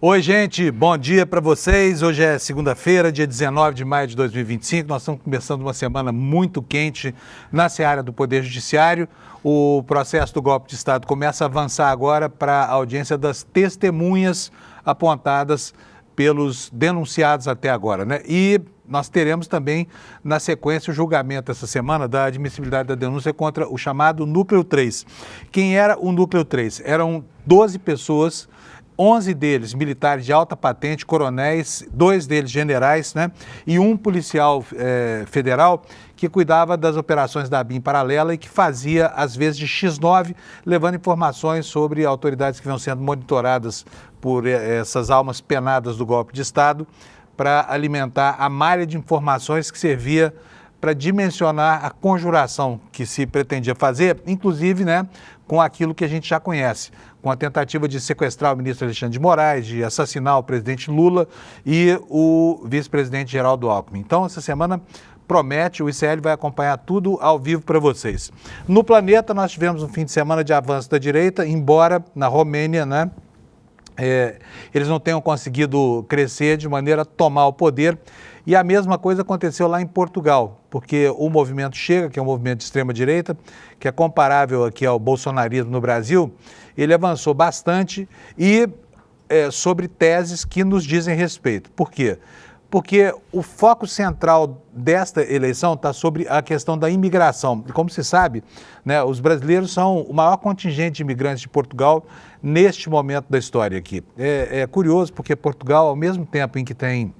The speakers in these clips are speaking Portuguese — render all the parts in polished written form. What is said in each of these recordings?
Oi, gente, bom dia para vocês. Hoje é segunda-feira, dia 19 de maio de 2025. Nós estamos começando uma semana muito quente na seara do Poder Judiciário. O processo do golpe de Estado começa a avançar agora para a audiência das testemunhas apontadas pelos denunciados até agora, né? E nós teremos também, na sequência, o julgamento essa semana da admissibilidade da denúncia contra o chamado Núcleo 3. Quem era o Núcleo 3? Eram 12 pessoas, 11 deles militares de alta patente, coronéis, 2 deles generais, né? E um policial federal que cuidava das operações da ABIN paralela e que fazia, às vezes, de X9, levando informações sobre autoridades que vinham sendo monitoradas por essas almas penadas do golpe de Estado para alimentar a malha de informações que servia para dimensionar a conjuração que se pretendia fazer, inclusive, né, com aquilo que a gente já conhece, com a tentativa de sequestrar o ministro Alexandre de Moraes, de assassinar o presidente Lula e o vice-presidente Geraldo Alckmin. Então, essa semana promete, o ICL vai acompanhar tudo ao vivo para vocês. No planeta, nós tivemos um fim de semana de avanço da direita, embora na Romênia, né, eles não tenham conseguido crescer de maneira a tomar o poder. E a mesma coisa aconteceu lá em Portugal, porque o movimento Chega, que é um movimento de extrema-direita, que é comparável aqui ao bolsonarismo no Brasil, ele avançou bastante e sobre teses que nos dizem respeito. Por quê? Porque o foco central desta eleição está sobre a questão da imigração. E como se sabe, né, os brasileiros são o maior contingente de imigrantes de Portugal neste momento da história aqui. É curioso porque Portugal, ao mesmo tempo em que tem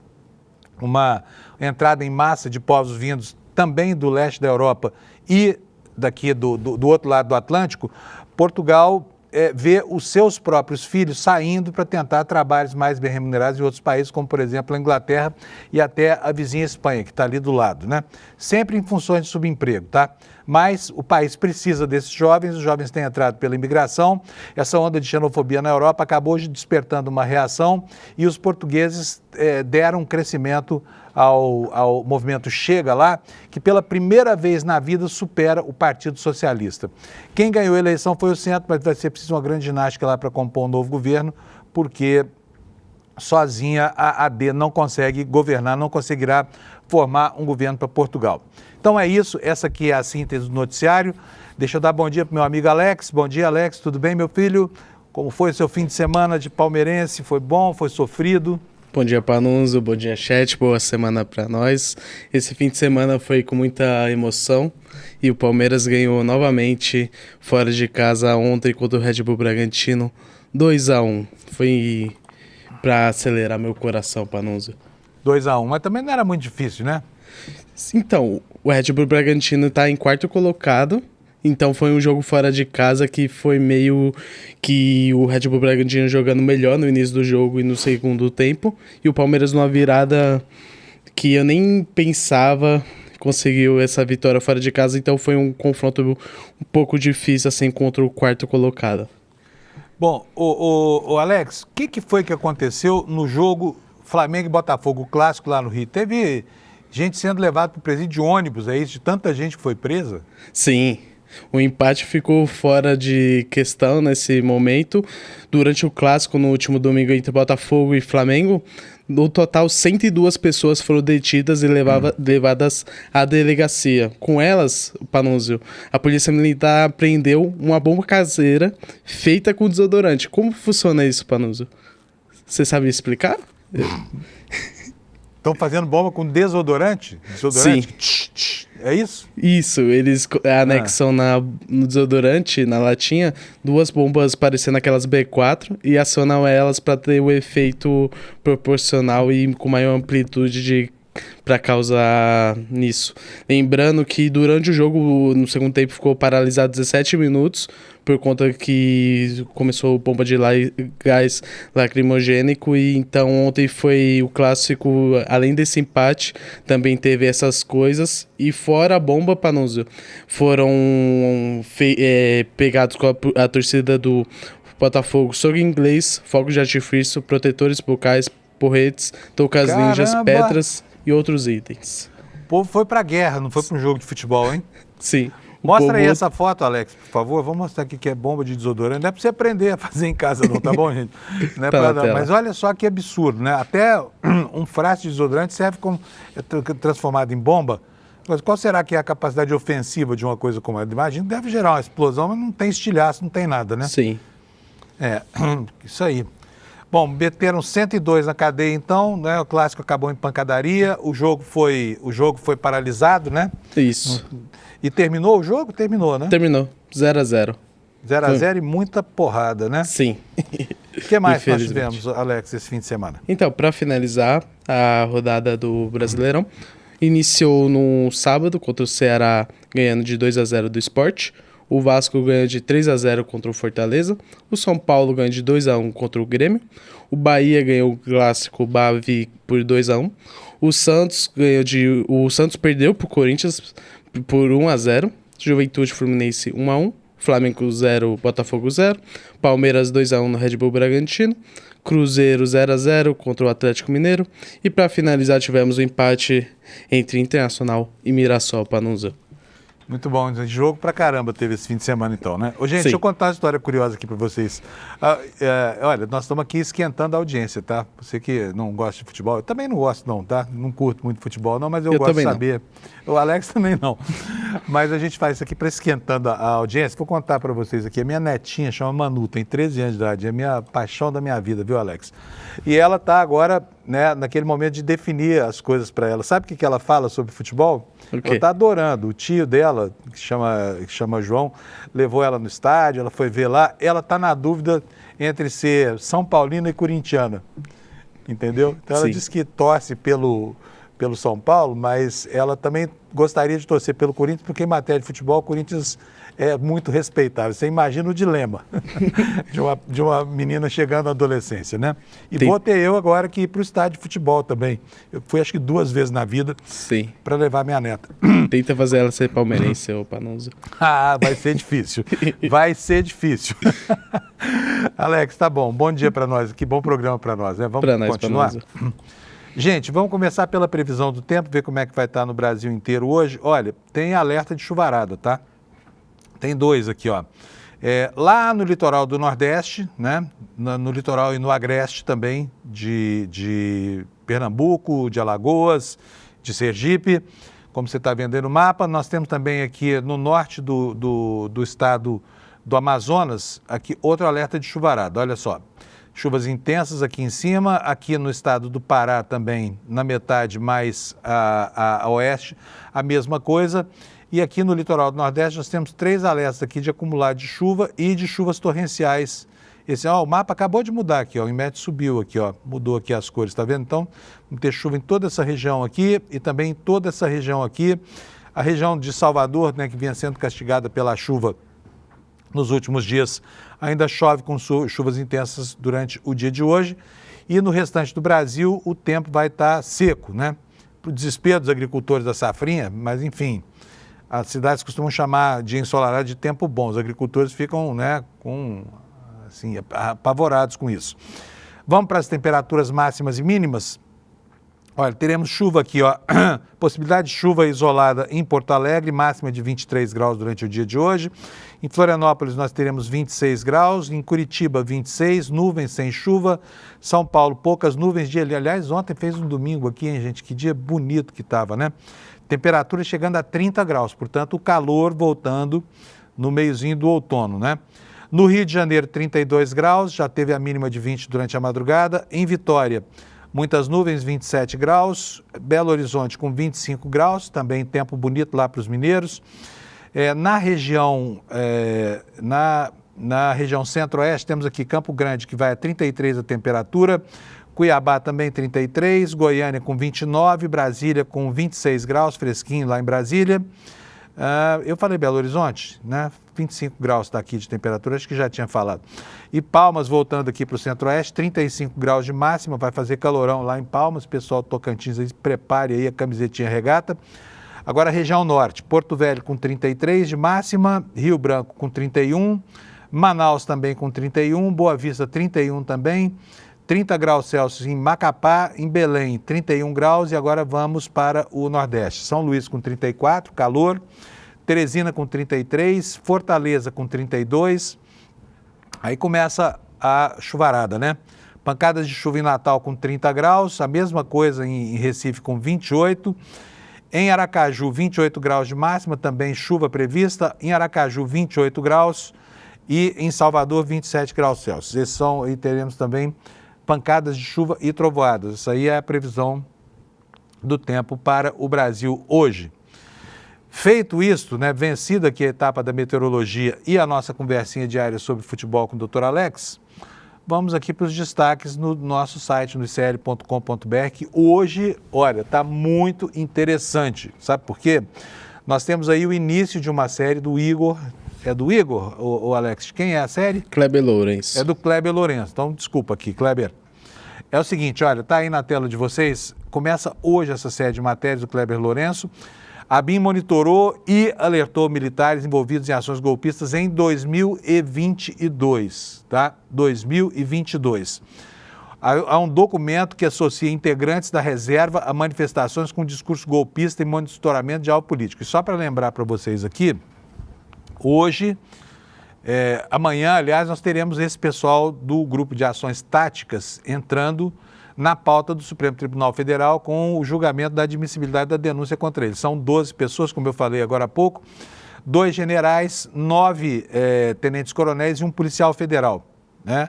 uma entrada em massa de povos vindos também do leste da Europa e daqui do outro lado do Atlântico, Portugal vê os seus próprios filhos saindo para tentar trabalhos mais bem remunerados em outros países, como, por exemplo, a Inglaterra e até a vizinha Espanha, que está ali do lado, né? Sempre em funções de subemprego, tá? Mas o país precisa desses jovens, os jovens têm entrado pela imigração, essa onda de xenofobia na Europa acabou despertando uma reação e os portugueses deram um crescimento ao movimento Chega lá, que pela primeira vez na vida supera o Partido Socialista. Quem ganhou a eleição foi o Centro, mas vai ser preciso uma grande ginástica lá para compor um novo governo, porque sozinha a AD não consegue governar, não conseguirá formar um governo para Portugal. Então é isso, essa aqui é a síntese do noticiário. Deixa eu dar bom dia para o meu amigo Alex. Bom dia, Alex, tudo bem, meu filho? Como foi o seu fim de semana de palmeirense? Foi bom? Foi sofrido? Bom dia, Panunzio, bom dia, chat, boa semana para nós. Esse fim de semana foi com muita emoção e o Palmeiras ganhou novamente fora de casa ontem contra o Red Bull Bragantino, 2-1. Foi para acelerar meu coração, Panunzio. 2-1, mas também não era muito difícil, né? Então, o Red Bull Bragantino está em quarto colocado. Então foi um jogo fora de casa que foi meio que o Red Bull Bragantino jogando melhor no início do jogo e no segundo tempo. E o Palmeiras numa virada que eu nem pensava conseguiu essa vitória fora de casa. Então foi um confronto um pouco difícil assim contra o quarto colocado. Bom, o Alex, o que foi que aconteceu no jogo Flamengo e Botafogo, o clássico lá no Rio? Teve gente sendo levada para o presídio de ônibus, é isso? De tanta gente que foi presa? Sim. O empate ficou fora de questão nesse momento. Durante o clássico, no último domingo, entre Botafogo e Flamengo, no total, 102 pessoas foram detidas e levadas à delegacia. Com elas, Panunzio, a Polícia Militar apreendeu uma bomba caseira feita com desodorante. Como funciona isso, Panunzio? Você sabe explicar? Estão fazendo bomba com desodorante? Desodorante? Sim. É isso? Isso, eles anexam no desodorante, na latinha, 2 bombas parecendo aquelas B4 e acionam elas para ter o efeito proporcional e com maior amplitude para causar nisso. Lembrando que durante o jogo, no segundo tempo, ficou paralisado 17 minutos por conta que começou bomba de gás lacrimogênico e então ontem foi o clássico, além desse empate, também teve essas coisas e fora a bomba, Panunzio, foram pegados com a torcida do Botafogo, soco inglês, fogos de artifício, protetores bucais, porretes, toucas ninjas, pedras e outros itens. O povo foi pra guerra, não foi para um jogo de futebol, hein? Sim. Mostra aí essa foto, Alex, por favor. Vamos mostrar aqui que é bomba de desodorante. Não é para você aprender a fazer em casa não, tá bom, gente? Não é Tá pra na dar. tela. Mas olha só que absurdo, né? Até um frasco de desodorante serve como transformado em bomba. Mas qual será que é a capacidade ofensiva de uma coisa como essa? Imagina, deve gerar uma explosão, mas não tem estilhaço, não tem nada, né? Sim. É, isso aí. Bom, meteram 102 na cadeia então, né? O clássico acabou em pancadaria, o jogo foi paralisado, né? Isso. E terminou o jogo? Terminou, né? Terminou. 0-0. 0-0 e muita porrada, né? Sim. O que mais nós Infelizmente. tivemos, Alex, esse fim de semana? Então, para finalizar a rodada do Brasileirão, iniciou no sábado contra o Ceará ganhando de 2-0 do Sport. O Vasco ganhou de 3-0 contra o Fortaleza. O São Paulo ganhou de 2-1 contra o Grêmio. O Bahia ganhou o clássico Bavi por 2-1. O Santos perdeu para o Corinthians por 1-0. Juventude Fluminense 1-1. Flamengo 0, Botafogo 0. Palmeiras 2-1 no Red Bull Bragantino. Cruzeiro 0-0 contra o Atlético Mineiro. E para finalizar tivemos o empate entre Internacional e Mirassol Panunzio. Muito bom, jogo pra caramba teve esse fim de semana então, né? Ô, gente, Sim. deixa eu contar uma história curiosa aqui pra vocês. Olha, nós estamos aqui esquentando a audiência, tá? Você que não gosta de futebol, eu também não gosto não, tá? Não curto muito futebol não, mas eu gosto de também não. saber. O Alex também não. Mas a gente faz isso aqui para esquentando a audiência. Vou contar para vocês aqui, a minha netinha chama Manu, tem 13 anos de idade, é a minha paixão da minha vida, viu, Alex? E ela tá agora, né, naquele momento de definir as coisas para ela. Sabe o que ela fala sobre futebol? O quê? Ela tá adorando. O tio dela, que chama João, levou ela no estádio, ela foi ver lá. Ela tá na dúvida entre ser São Paulina e corintiana. Entendeu? Então ela Sim. diz que torce pelo São Paulo, mas ela também gostaria de torcer pelo Corinthians, porque em matéria de futebol, o Corinthians é muito respeitável. Você imagina o dilema de uma menina chegando à adolescência, né? E vou ter eu agora que ir para o estádio de futebol também. Eu fui acho que 2 vezes na vida Sim. para levar minha neta. Tenta fazer ela ser palmeirense ou Panunzio. Ah, vai ser difícil. Vai ser difícil. Alex, tá bom. Bom dia para nós. Que bom programa para nós, né? Vamos Pra nós, continuar? Panunzio. Gente, vamos começar pela previsão do tempo, ver como é que vai estar no Brasil inteiro hoje. Olha, tem alerta de chuvarada, tá? Tem 2 aqui, ó. Lá no litoral do Nordeste, né? No litoral e no Agreste também, de Pernambuco, de Alagoas, de Sergipe, como você está vendo aí no mapa. Nós temos também aqui no norte do estado do Amazonas, aqui outro alerta de chuvarada, olha só. Chuvas intensas aqui em cima, aqui no estado do Pará também, na metade mais a oeste, a mesma coisa. E aqui no litoral do Nordeste nós temos 3 alertas aqui de acumulado de chuva e de chuvas torrenciais. O mapa acabou de mudar aqui, ó, o IMET subiu aqui, ó, mudou aqui as cores, tá vendo? Então, vamos ter chuva em toda essa região aqui e também em toda essa região aqui. A região de Salvador, né, que vinha sendo castigada pela chuva nos últimos dias, ainda chove com chuvas intensas durante o dia de hoje. E no restante do Brasil, o tempo vai estar seco, né? Para o desespero dos agricultores da safrinha, mas enfim, as cidades costumam chamar de ensolarado de tempo bom. Os agricultores ficam, né, assim, apavorados com isso. Vamos para as temperaturas máximas e mínimas? Olha, teremos chuva aqui, ó. Possibilidade de chuva isolada em Porto Alegre, máxima de 23 graus durante o dia de hoje. Em Florianópolis nós teremos 26 graus, em Curitiba 26, nuvens sem chuva. São Paulo, poucas nuvens. Aliás, ontem fez um domingo aqui, hein, gente? Que dia bonito que estava, né? Temperatura chegando a 30 graus, portanto o calor voltando no meiozinho do outono, né? No Rio de Janeiro, 32 graus, já teve a mínima de 20 durante a madrugada. Em Vitória, muitas nuvens, 27 graus. Belo Horizonte com 25 graus, também tempo bonito lá para os mineiros. Na região centro-oeste, temos aqui Campo Grande, que vai a 33 a temperatura. Cuiabá também 33, Goiânia com 29, Brasília com 26 graus, fresquinho lá em Brasília. Eu falei Belo Horizonte, né? 25 graus está aqui de temperatura, acho que já tinha falado. E Palmas, voltando aqui para o centro-oeste, 35 graus de máxima, vai fazer calorão lá em Palmas. Pessoal do Tocantins, aí, prepare aí a camisetinha regata. Agora a região norte, Porto Velho com 33 de máxima, Rio Branco com 31, Manaus também com 31, Boa Vista 31 também, 30 graus Celsius em Macapá, em Belém 31 graus e agora vamos para o Nordeste. São Luís com 34, calor, Teresina com 33, Fortaleza com 32. Aí começa a chuvarada, né? Pancadas de chuva em Natal com 30 graus, a mesma coisa em Recife com 28. Em Aracaju, 28 graus de máxima, também chuva prevista. Em Aracaju, 28 graus. E em Salvador, 27 graus Celsius. E teremos também pancadas de chuva e trovoadas. Isso aí é a previsão do tempo para o Brasil hoje. Feito isto, né, vencida aqui a etapa da meteorologia e a nossa conversinha diária sobre futebol com o Dr. Alex, vamos aqui para os destaques no nosso site, no icl.com.br, que hoje, olha, está muito interessante. Sabe por quê? Nós temos aí o início de uma série do Igor. É do Igor, o Alex? Quem é a série? Kleber Lourenço. É do Kleber Lourenço. Então, desculpa aqui, Kleber. É o seguinte, olha, está aí na tela de vocês. Começa hoje essa série de matérias do Kleber Lourenço. A ABIN monitorou e alertou militares envolvidos em ações golpistas em 2022, tá? 2022. Há um documento que associa integrantes da reserva a manifestações com discurso golpista e monitoramento de alvo político. E só para lembrar para vocês aqui, hoje, amanhã, aliás, nós teremos esse pessoal do Grupo de Ações Táticas entrando na pauta do Supremo Tribunal Federal com o julgamento da admissibilidade da denúncia contra eles. São 12 pessoas, como eu falei agora há pouco, 2 generais, 9 tenentes-coronéis e um policial federal, né?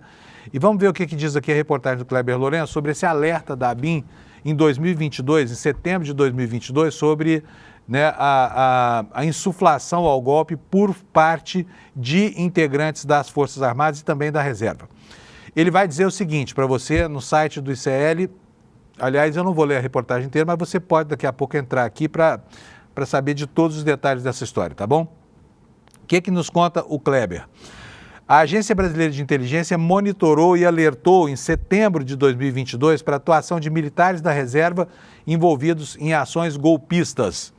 E vamos ver o que diz aqui a reportagem do Kleber Lourenço sobre esse alerta da ABIN em 2022, em setembro de 2022, sobre, né, a insuflação ao golpe por parte de integrantes das Forças Armadas e também da reserva. Ele vai dizer o seguinte para você no site do ICL, aliás, eu não vou ler a reportagem inteira, mas você pode daqui a pouco entrar aqui para saber de todos os detalhes dessa história, tá bom? O que nos conta o Kleber? A Agência Brasileira de Inteligência monitorou e alertou em setembro de 2022 para a atuação de militares da reserva envolvidos em ações golpistas.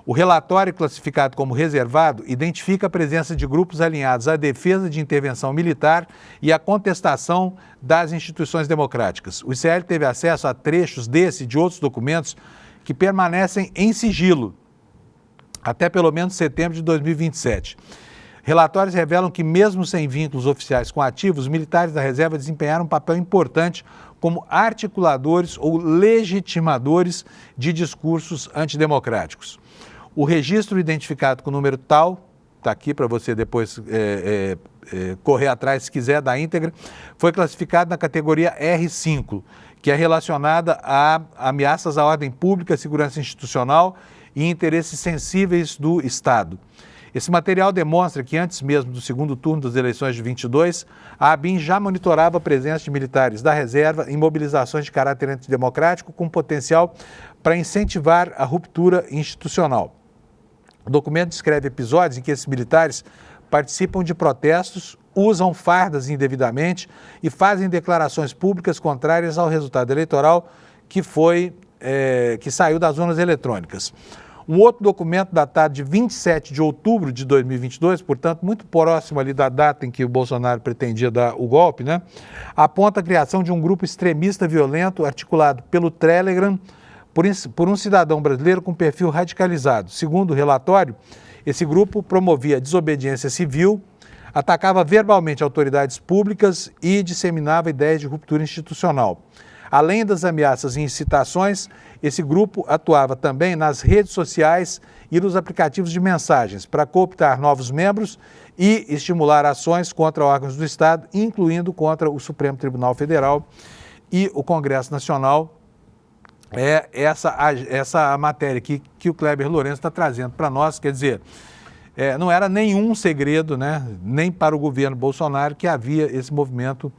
O relatório, classificado como reservado, identifica a presença de grupos alinhados à defesa de intervenção militar e à contestação das instituições democráticas. O ICL teve acesso a trechos desse e de outros documentos que permanecem em sigilo até pelo menos setembro de 2027. Relatórios revelam que, mesmo sem vínculos oficiais com ativos, os militares da reserva desempenharam um papel importante como articuladores ou legitimadores de discursos antidemocráticos. O registro identificado com o número tal, está aqui para você depois correr atrás se quiser da íntegra, foi classificado na categoria R5, que é relacionada a ameaças à ordem pública, segurança institucional e interesses sensíveis do Estado. Esse material demonstra que antes mesmo do segundo turno das eleições de 22, a ABIN já monitorava a presença de militares da reserva em mobilizações de caráter antidemocrático com potencial para incentivar a ruptura institucional. O documento descreve episódios em que esses militares participam de protestos, usam fardas indevidamente e fazem declarações públicas contrárias ao resultado eleitoral que saiu das urnas eletrônicas. Um outro documento datado de 27 de outubro de 2022, portanto, muito próximo ali da data em que o Bolsonaro pretendia dar o golpe, né, aponta a criação de um grupo extremista violento articulado pelo Telegram por um cidadão brasileiro com perfil radicalizado. Segundo o relatório, esse grupo promovia desobediência civil, atacava verbalmente autoridades públicas e disseminava ideias de ruptura institucional. Além das ameaças e incitações, esse grupo atuava também nas redes sociais e nos aplicativos de mensagens para cooptar novos membros e estimular ações contra órgãos do Estado, incluindo contra o Supremo Tribunal Federal e o Congresso Nacional. É essa matéria aqui que o Kleber Lourenço está trazendo para nós, quer dizer, não era nenhum segredo, né, nem para o governo Bolsonaro, que havia esse movimento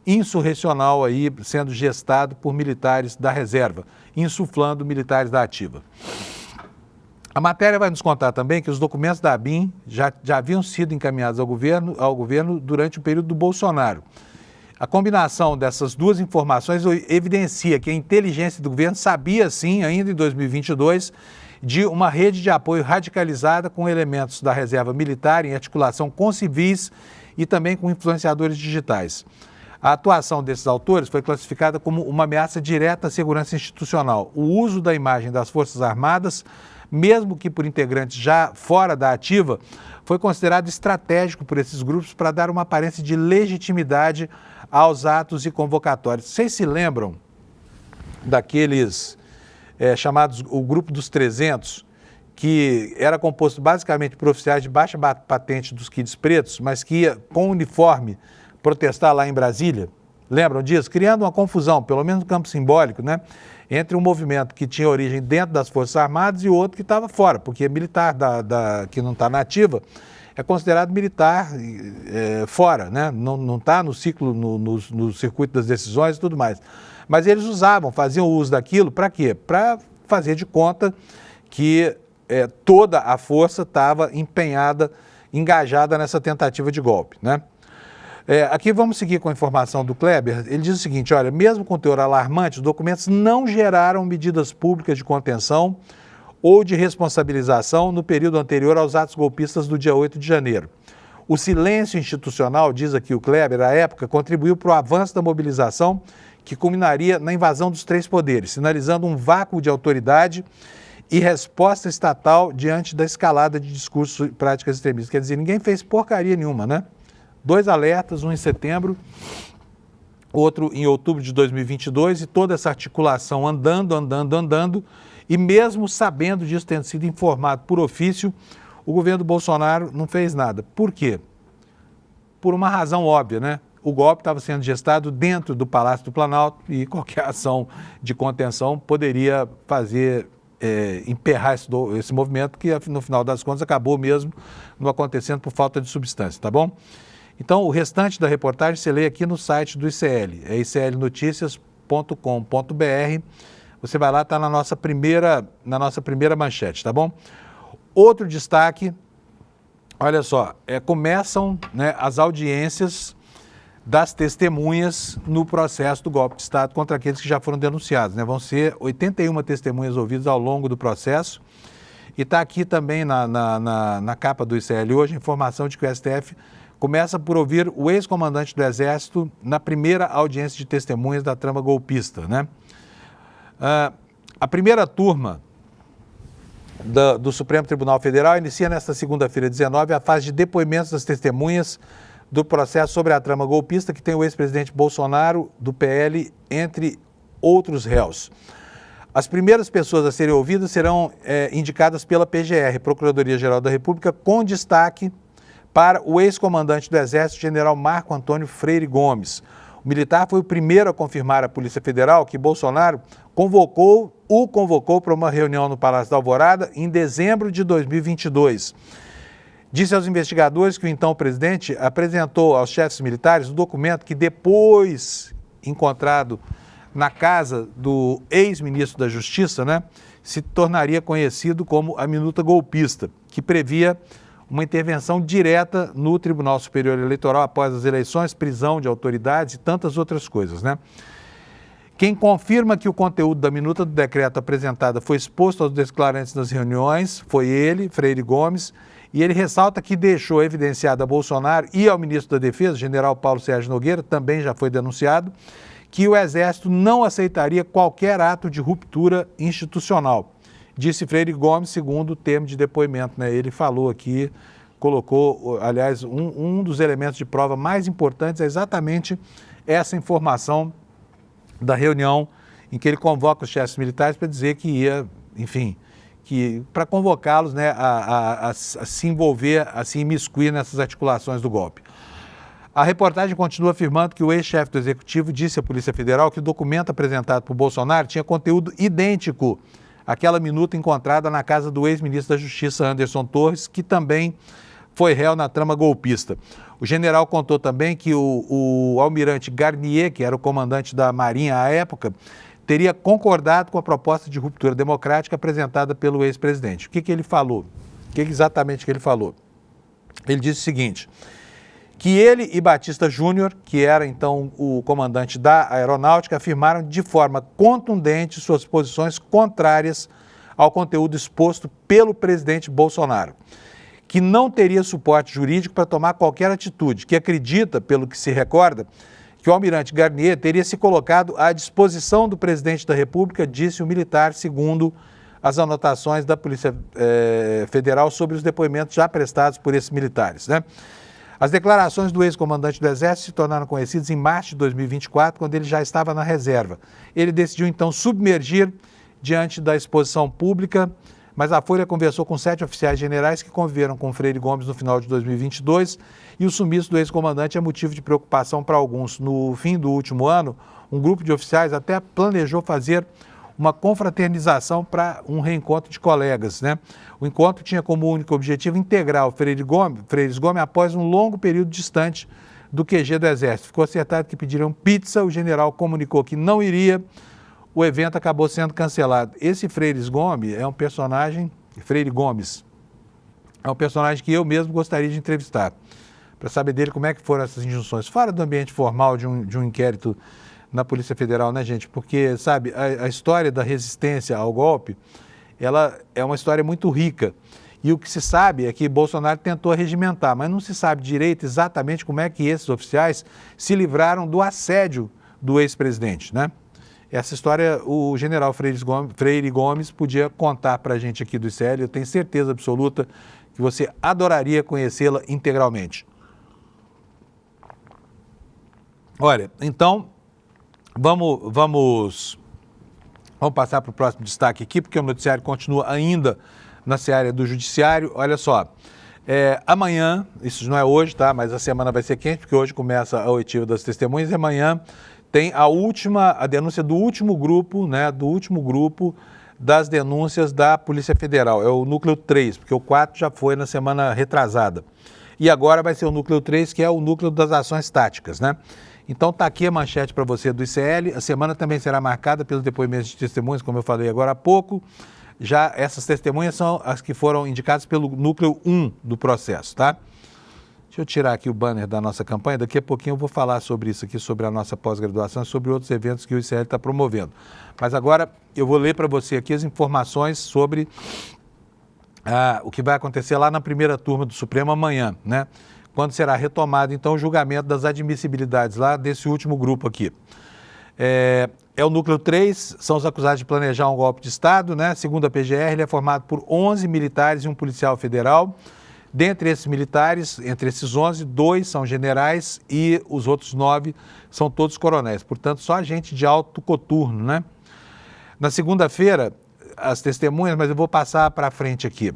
insurrecional aí sendo gestado por militares da reserva, insuflando militares da ativa. A matéria vai nos contar também que os documentos da ABIN já haviam sido encaminhados ao governo durante o período do Bolsonaro. A combinação dessas duas informações evidencia que a inteligência do governo sabia, sim, ainda em 2022, de uma rede de apoio radicalizada com elementos da reserva militar em articulação com civis e também com influenciadores digitais. A atuação desses autores foi classificada como uma ameaça direta à segurança institucional. O uso da imagem das Forças Armadas mesmo que por integrantes já fora da ativa, foi considerado estratégico por esses grupos para dar uma aparência de legitimidade aos atos e convocatórios. Vocês se lembram daqueles chamados o Grupo dos 300, que era composto basicamente por oficiais de baixa patente dos Kids Pretos, mas que ia com uniforme protestar lá em Brasília? Lembram disso? Criando uma confusão, pelo menos no campo simbólico, né? Entre um movimento que tinha origem dentro das Forças Armadas e outro que estava fora, porque militar que não está na ativa é considerado militar fora, né? Não está no ciclo, no circuito das decisões e tudo mais. Mas eles faziam uso daquilo para quê? Para fazer de conta que toda a força estava empenhada, engajada nessa tentativa de golpe, né? Aqui vamos seguir com a informação do Kleber. Ele diz o seguinte, olha, mesmo com teor alarmante, os documentos não geraram medidas públicas de contenção ou de responsabilização no período anterior aos atos golpistas do dia 8 de janeiro. O silêncio institucional, diz aqui o Kleber, à época, contribuiu para o avanço da mobilização que culminaria na invasão dos três poderes, sinalizando um vácuo de autoridade e resposta estatal diante da escalada de discursos e práticas extremistas. Quer dizer, ninguém fez porcaria nenhuma, né? 2 alertas, um em setembro, outro em outubro de 2022, e toda essa articulação andando, e mesmo sabendo disso, tendo sido informado por ofício, o governo Bolsonaro não fez nada. Por quê? Por uma razão óbvia, né? O golpe estava sendo gestado dentro do Palácio do Planalto e qualquer ação de contenção poderia fazer emperrar esse movimento que, no final das contas, acabou mesmo não acontecendo por falta de substância, tá bom? Então, o restante da reportagem você lê aqui no site do ICL, é iclnoticias.com.br. Você vai lá, está na nossa primeira manchete, tá bom? Outro destaque, olha só, começam, né, as audiências das testemunhas no processo do golpe de Estado contra aqueles que já foram denunciados, né? Vão ser 81 testemunhas ouvidas ao longo do processo. E está aqui também na capa do ICL hoje a informação de que o STF começa por ouvir o ex-comandante do Exército na primeira audiência de testemunhas da trama golpista, né? A primeira turma do Supremo Tribunal Federal inicia nesta segunda-feira, 19, a fase de depoimentos das testemunhas do processo sobre a trama golpista, que tem o ex-presidente Bolsonaro, do PL, entre outros réus. As primeiras pessoas a serem ouvidas serão indicadas pela PGR, Procuradoria-Geral da República, com destaque para o ex-comandante do Exército, general Marco Antônio Freire Gomes. O militar foi o primeiro a confirmar à Polícia Federal que Bolsonaro o convocou para uma reunião no Palácio da Alvorada em dezembro de 2022. Disse aos investigadores que o então presidente apresentou aos chefes militares o documento que depois encontrado na casa do ex-ministro da Justiça, né, se tornaria conhecido como a minuta golpista, que previa uma intervenção direta no Tribunal Superior Eleitoral após as eleições, prisão de autoridades e tantas outras coisas, né? Quem confirma que o conteúdo da minuta do decreto apresentada foi exposto aos declarantes nas reuniões foi ele, Freire Gomes, e ele ressalta que deixou evidenciado a Bolsonaro e ao ministro da Defesa, general Paulo Sérgio Nogueira, também já foi denunciado, que o Exército não aceitaria qualquer ato de ruptura institucional. Disse Freire Gomes, segundo o termo de depoimento, né? Ele falou aqui, colocou, aliás, um dos elementos de prova mais importantes é exatamente essa informação da reunião em que ele convoca os chefes militares para dizer que ia, enfim, para convocá-los, né, a se envolver, a se imiscuir nessas articulações do golpe. A reportagem continua afirmando que o ex-chefe do Executivo disse à Polícia Federal que o documento apresentado por Bolsonaro tinha conteúdo idêntico àquela minuta encontrada na casa do ex-ministro da Justiça, Anderson Torres, que também foi réu na trama golpista. O general contou também que o almirante Garnier, que era o comandante da Marinha à época, teria concordado com a proposta de ruptura democrática apresentada pelo ex-presidente. O que ele falou? Exatamente que ele falou? Ele disse o seguinte, que ele e Batista Júnior, que era então o comandante da aeronáutica, afirmaram de forma contundente suas posições contrárias ao conteúdo exposto pelo presidente Bolsonaro, que não teria suporte jurídico para tomar qualquer atitude, que acredita, pelo que se recorda, que o almirante Garnier teria se colocado à disposição do presidente da República, disse o militar, segundo as anotações da Polícia Federal sobre os depoimentos já prestados por esses militares, né? As declarações do ex-comandante do Exército se tornaram conhecidas em março de 2024, quando ele já estava na reserva. Ele decidiu, então, submergir diante da exposição pública, mas a Folha conversou com 7 oficiais generais que conviveram com Freire Gomes no final de 2022 e o sumiço do ex-comandante é motivo de preocupação para alguns. No fim do último ano, um grupo de oficiais até planejou fazer uma confraternização para um reencontro de colegas, né? O encontro tinha como único objetivo integrar o Freires Gomes após um longo período distante do QG do Exército. Ficou acertado que pediriam pizza, o general comunicou que não iria, o evento acabou sendo cancelado. Esse Freire Gomes é um personagem que eu mesmo gostaria de entrevistar, para saber dele como é que foram essas injunções, fora do ambiente formal de um inquérito na Polícia Federal, né, gente? Porque, sabe, a história da resistência ao golpe, ela é uma história muito rica. E o que se sabe é que Bolsonaro tentou regimentar, mas não se sabe direito exatamente como é que esses oficiais se livraram do assédio do ex-presidente, né? Essa história o general Freire Gomes podia contar para a gente aqui do ICL, eu tenho certeza absoluta que você adoraria conhecê-la integralmente. Olha, então, vamos passar para o próximo destaque aqui, porque o noticiário continua ainda na seara do judiciário. Olha só, amanhã, isso não é hoje, tá? Mas a semana vai ser quente, porque hoje começa a oitiva das testemunhas e amanhã tem a denúncia do último grupo, né? Do último grupo das denúncias da Polícia Federal. É o núcleo 3, porque o 4 já foi na semana retrasada. E agora vai ser o núcleo 3, que é o núcleo das ações táticas, né? Então está aqui a manchete para você do ICL. A semana também será marcada pelos depoimentos de testemunhas, como eu falei agora há pouco. Já essas testemunhas são as que foram indicadas pelo núcleo 1 do processo, tá? Deixa eu tirar aqui o banner da nossa campanha. Daqui a pouquinho eu vou falar sobre isso aqui, sobre a nossa pós-graduação e sobre outros eventos que o ICL está promovendo. Mas agora eu vou ler para você aqui as informações sobre o que vai acontecer lá na primeira turma do Supremo amanhã, né? Quando será retomado, então, o julgamento das admissibilidades lá desse último grupo aqui. É o núcleo 3, são os acusados de planejar um golpe de Estado, né? Segundo a PGR, ele é formado por 11 militares e um policial federal. Dentre esses militares, entre esses 11, 2 são generais e os outros 9 são todos coronéis. Portanto, só gente de alto coturno, né? Na segunda-feira, as testemunhas, mas eu vou passar para frente aqui.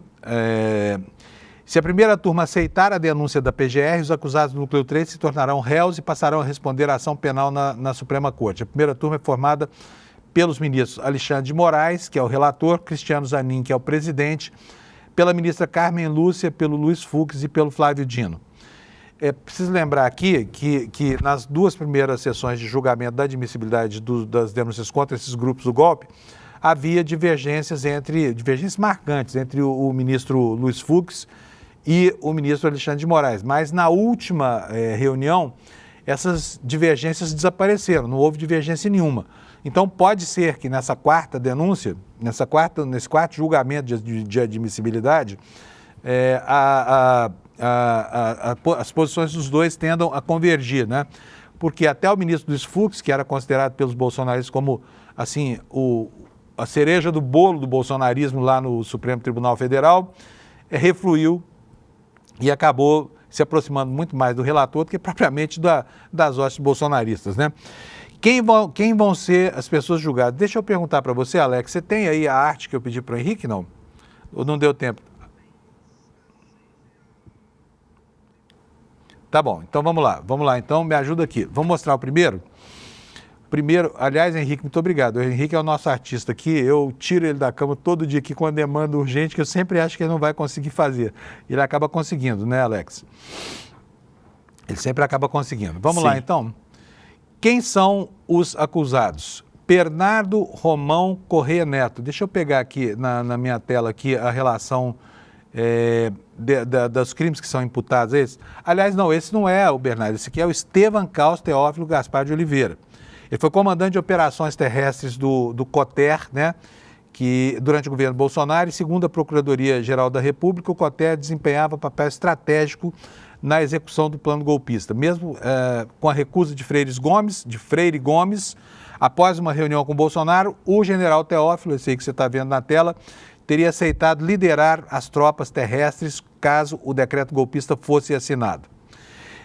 Se a primeira turma aceitar a denúncia da PGR, os acusados do núcleo 3 se tornarão réus e passarão a responder a ação penal na Suprema Corte. A primeira turma é formada pelos ministros Alexandre de Moraes, que é o relator, Cristiano Zanin, que é o presidente, pela ministra Carmen Lúcia, pelo Luiz Fux e pelo Flávio Dino. Preciso lembrar aqui que nas duas primeiras sessões de julgamento da admissibilidade das denúncias contra esses grupos do golpe, havia divergências marcantes entre o ministro Luiz Fux e o ministro Alexandre de Moraes. Mas na última reunião, essas divergências desapareceram, não houve divergência nenhuma. Então pode ser que nessa quarta denúncia, nesse quarto julgamento de admissibilidade, as posições dos dois tendam a convergir, né? Porque até o ministro Luiz Fux, que era considerado pelos bolsonaristas como assim, a cereja do bolo do bolsonarismo lá no Supremo Tribunal Federal, refluiu e acabou se aproximando muito mais do relator do que propriamente das hostes bolsonaristas, né? Quem vão ser as pessoas julgadas? Deixa eu perguntar para você, Alex, você tem aí a arte que eu pedi para o Henrique, não? Ou não deu tempo? Tá bom, então vamos lá, então me ajuda aqui. Vamos mostrar o primeiro? Aliás, Henrique, muito obrigado. O Henrique é o nosso artista aqui, eu tiro ele da cama todo dia aqui com uma demanda urgente que eu sempre acho que ele não vai conseguir fazer. Ele acaba conseguindo, né, Alex? Ele sempre acaba conseguindo. Vamos lá, então. Quem são os acusados? Bernardo Romão Corrêa Neto. Deixa eu pegar aqui na minha tela aqui a relação dos crimes que são imputados a esses. Aliás, não, esse não é o Bernardo, esse aqui é o Estevam Caos Teófilo Gaspar de Oliveira. Ele foi comandante de operações terrestres do COTER, né, que durante o governo Bolsonaro, e segundo a Procuradoria-Geral da República, o COTER desempenhava papel estratégico na execução do plano golpista. Mesmo com a recusa de Freire Gomes, Após uma reunião com Bolsonaro, o general Teófilo, esse aí que você está vendo na tela, teria aceitado liderar as tropas terrestres caso o decreto golpista fosse assinado.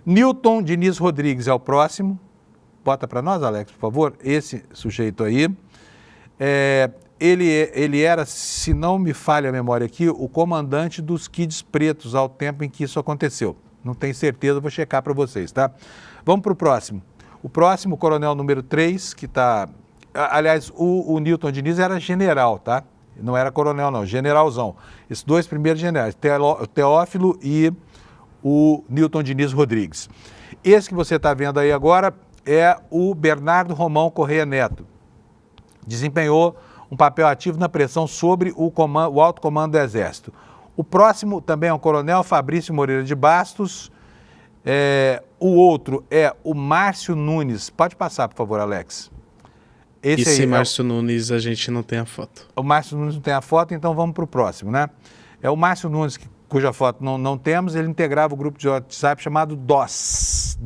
Newton Diniz Rodrigues é o próximo. Bota para nós, Alex, por favor, esse sujeito aí. Ele era, se não me falha a memória aqui, o comandante dos Kids Pretos ao tempo em que isso aconteceu. Não tenho certeza, vou checar para vocês, tá? Vamos para o próximo. O próximo, o coronel número 3, que está... Aliás, o Newton Diniz era general, tá? Não era coronel, não, generalzão. Esses dois primeiros generais, o Teófilo e o Newton Diniz Rodrigues. Esse que você está vendo aí agora é o Bernardo Romão Correia Neto. Desempenhou um papel ativo na pressão sobre o alto comando do Exército. O próximo também é um coronel, Fabrício Moreira de Bastos. O outro é o Márcio Nunes. Pode passar, por favor, Alex. Esse Márcio Nunes a gente não tem a foto. O Márcio Nunes não tem a foto, então vamos para o próximo, né? É o Márcio Nunes, cuja foto não temos, ele integrava o grupo de WhatsApp chamado DOS,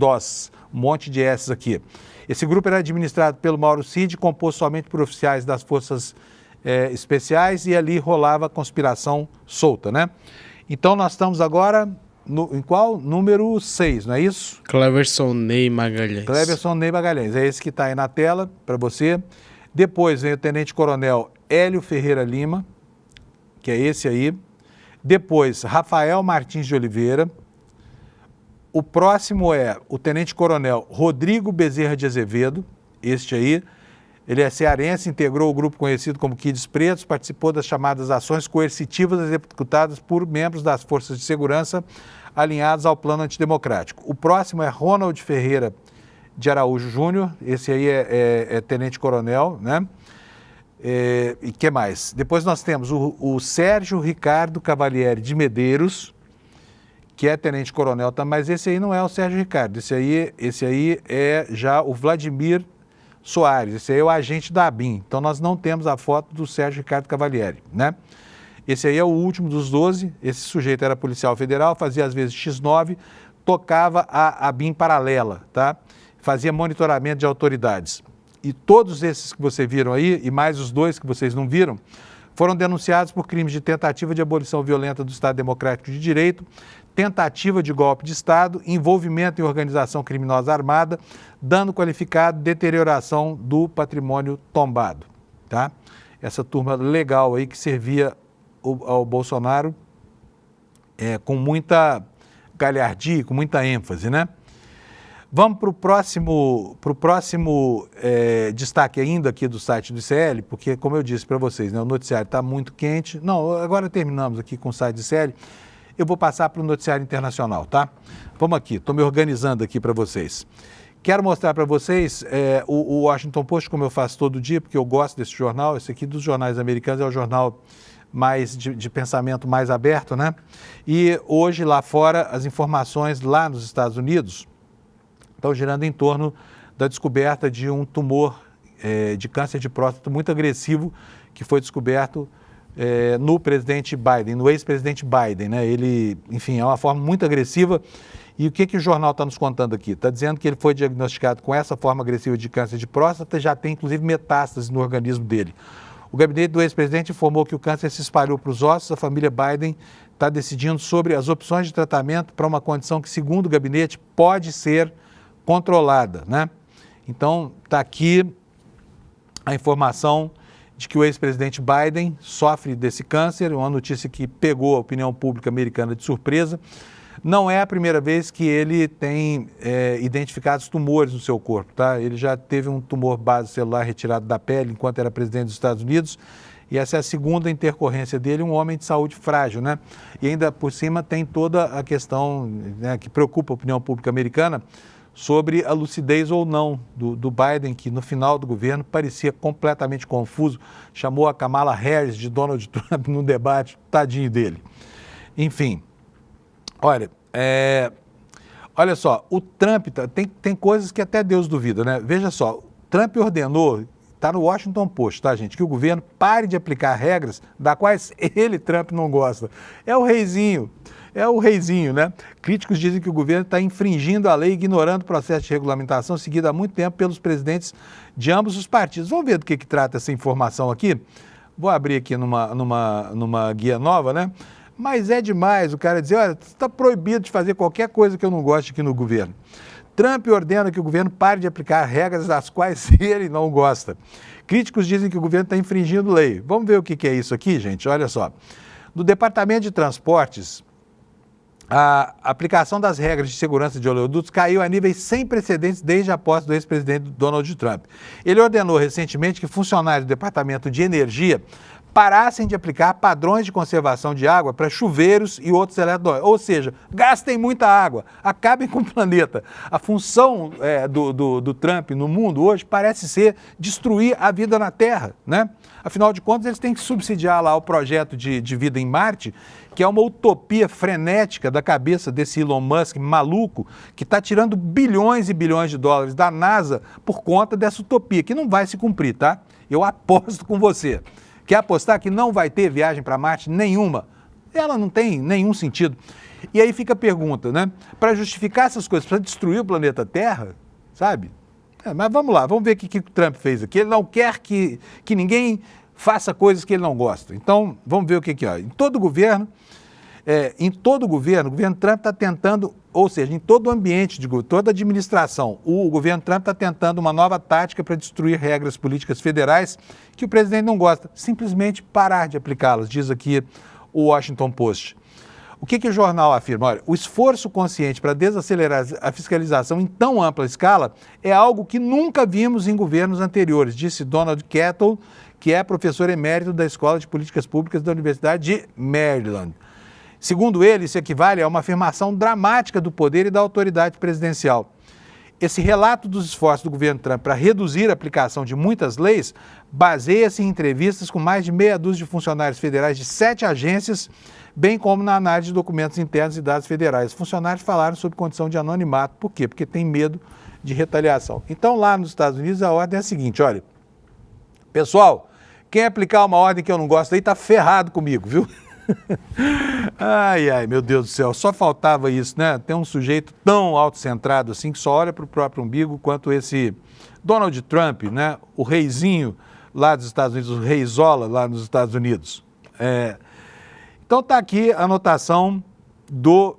um monte de S's aqui. Esse grupo era administrado pelo Mauro Cid, composto somente por oficiais das forças especiais, e ali rolava conspiração solta, né? Então nós estamos agora em qual? Número 6, não é isso? Cleverson Ney Magalhães. Cleverson Ney Magalhães, é esse que está aí na tela para você. Depois vem o Tenente Coronel Hélio Ferreira Lima, que é esse aí. Depois, Rafael Martins de Oliveira. O próximo é o Tenente Coronel Rodrigo Bezerra de Azevedo, este aí. Ele é cearense, integrou o grupo conhecido como Kids Pretos, participou das chamadas ações coercitivas executadas por membros das forças de segurança alinhados ao plano antidemocrático. O próximo é Ronald Ferreira de Araújo Júnior, esse aí é tenente-coronel, né? E que mais? Depois nós temos o Sérgio Ricardo Cavalieri de Medeiros, que é tenente-coronel também, mas esse aí não é o Sérgio Ricardo, esse aí é já o Vladimir Soares, esse aí é o agente da ABIN, então nós não temos a foto do Sérgio Ricardo Cavalieri, né? Esse aí é o último dos 12, esse sujeito era policial federal, fazia às vezes X9, tocava a ABIN paralela, tá? Fazia monitoramento de autoridades. E todos esses que vocês viram aí, e mais os dois que vocês não viram, foram denunciados por crimes de tentativa de abolição violenta do Estado Democrático de Direito, tentativa de golpe de Estado, envolvimento em organização criminosa armada, dano qualificado, deterioração do patrimônio tombado, tá? Essa turma legal aí que servia ao Bolsonaro com muita galhardia, com muita ênfase, né? Vamos para o próximo destaque ainda aqui do site do ICL, porque, como eu disse para vocês, né, o noticiário está muito quente. Não, agora terminamos aqui com o site do ICL. Eu vou passar para o noticiário internacional, tá? Vamos aqui, estou me organizando aqui para vocês. Quero mostrar para vocês o Washington Post, como eu faço todo dia, porque eu gosto desse jornal. Esse aqui dos jornais americanos é o jornal mais de pensamento mais aberto, né? E hoje, lá fora, as informações lá nos Estados Unidos estão girando em torno da descoberta de um tumor de câncer de próstata muito agressivo que foi descoberto no presidente Biden, no ex-presidente Biden, né? Ele, enfim, é uma forma muito agressiva. E o que o jornal está nos contando aqui? Está dizendo que ele foi diagnosticado com essa forma agressiva de câncer de próstata, já tem inclusive metástases no organismo dele. O gabinete do ex-presidente informou que o câncer se espalhou para os ossos. A família Biden está decidindo sobre as opções de tratamento para uma condição que, segundo o gabinete, pode ser controlada, né? Então, está aqui a informação de que o ex-presidente Biden sofre desse câncer, uma notícia que pegou a opinião pública americana de surpresa. Não é a primeira vez que ele tem identificados tumores no seu corpo, tá? Ele já teve um tumor base celular retirado da pele enquanto era presidente dos Estados Unidos, e essa é a segunda intercorrência dele, um homem de saúde frágil, né? E ainda por cima tem toda a questão, né, que preocupa a opinião pública americana sobre a lucidez ou não do Biden, que no final do governo parecia completamente confuso, chamou a Kamala Harris de Donald Trump no debate, tadinho dele. Enfim, olha só, o Trump, tem coisas que até Deus duvida, né? Veja só, o Trump ordenou, está no Washington Post, tá, gente, que o governo pare de aplicar regras da quais ele, Trump, não gosta. É o reizinho. É o reizinho, né? Críticos dizem que o governo está infringindo a lei, ignorando o processo de regulamentação seguido há muito tempo pelos presidentes de ambos os partidos. Vamos ver do que trata essa informação aqui? Vou abrir aqui numa guia nova, né? Mas é demais o cara dizer, olha, está proibido de fazer qualquer coisa que eu não goste aqui no governo. Trump ordena que o governo pare de aplicar regras das quais ele não gosta. Críticos dizem que o governo está infringindo lei. Vamos ver o que é isso aqui, gente? Olha só. No Departamento de Transportes, a aplicação das regras de segurança de oleodutos caiu a níveis sem precedentes desde a posse do ex-presidente Donald Trump. Ele ordenou recentemente que funcionários do Departamento de Energia parassem de aplicar padrões de conservação de água para chuveiros e outros eletrodomésticos. Ou seja, gastem muita água, acabem com o planeta. A função do Trump no mundo hoje parece ser destruir a vida na Terra, né? Afinal de contas, eles têm que subsidiar lá o projeto de vida em Marte, que é uma utopia frenética da cabeça desse Elon Musk maluco, que está tirando bilhões e bilhões de dólares da NASA por conta dessa utopia, que não vai se cumprir, tá? Eu aposto com você. Quer apostar que não vai ter viagem para Marte nenhuma? Ela não tem nenhum sentido. E aí fica a pergunta, né? Para justificar essas coisas, para destruir o planeta Terra, sabe? Mas vamos lá, vamos ver o que o Trump fez aqui. Ele não quer que ninguém faça coisas que ele não gosta. Então, vamos ver o que é. Em todo governo, o governo Trump está tentando, ou seja, em todo o ambiente, toda a administração, o governo Trump está tentando uma nova tática para destruir regras políticas federais que o presidente não gosta. Simplesmente parar de aplicá-las, diz aqui o Washington Post. O que o jornal afirma? Olha, o esforço consciente para desacelerar a fiscalização em tão ampla escala é algo que nunca vimos em governos anteriores, disse Donald Kettle, que é professor emérito da Escola de Políticas Públicas da Universidade de Maryland. Segundo ele, isso equivale a uma afirmação dramática do poder e da autoridade presidencial. Esse relato dos esforços do governo Trump para reduzir a aplicação de muitas leis baseia-se em entrevistas com mais de meia dúzia de funcionários federais de 7 agências, bem como na análise de documentos internos e dados federais. Os funcionários falaram sob condição de anonimato. Por quê? Porque tem medo de retaliação. Então, lá nos Estados Unidos, a ordem é a seguinte, olha, pessoal, quem aplicar uma ordem que eu não gosto aí está ferrado comigo, viu? Ai, meu Deus do céu, só faltava isso, né? Tem um sujeito tão autocentrado assim que só olha para o próprio umbigo quanto esse Donald Trump, né? O reizinho lá dos Estados Unidos, o reizola lá nos Estados Unidos. Então tá aqui a anotação do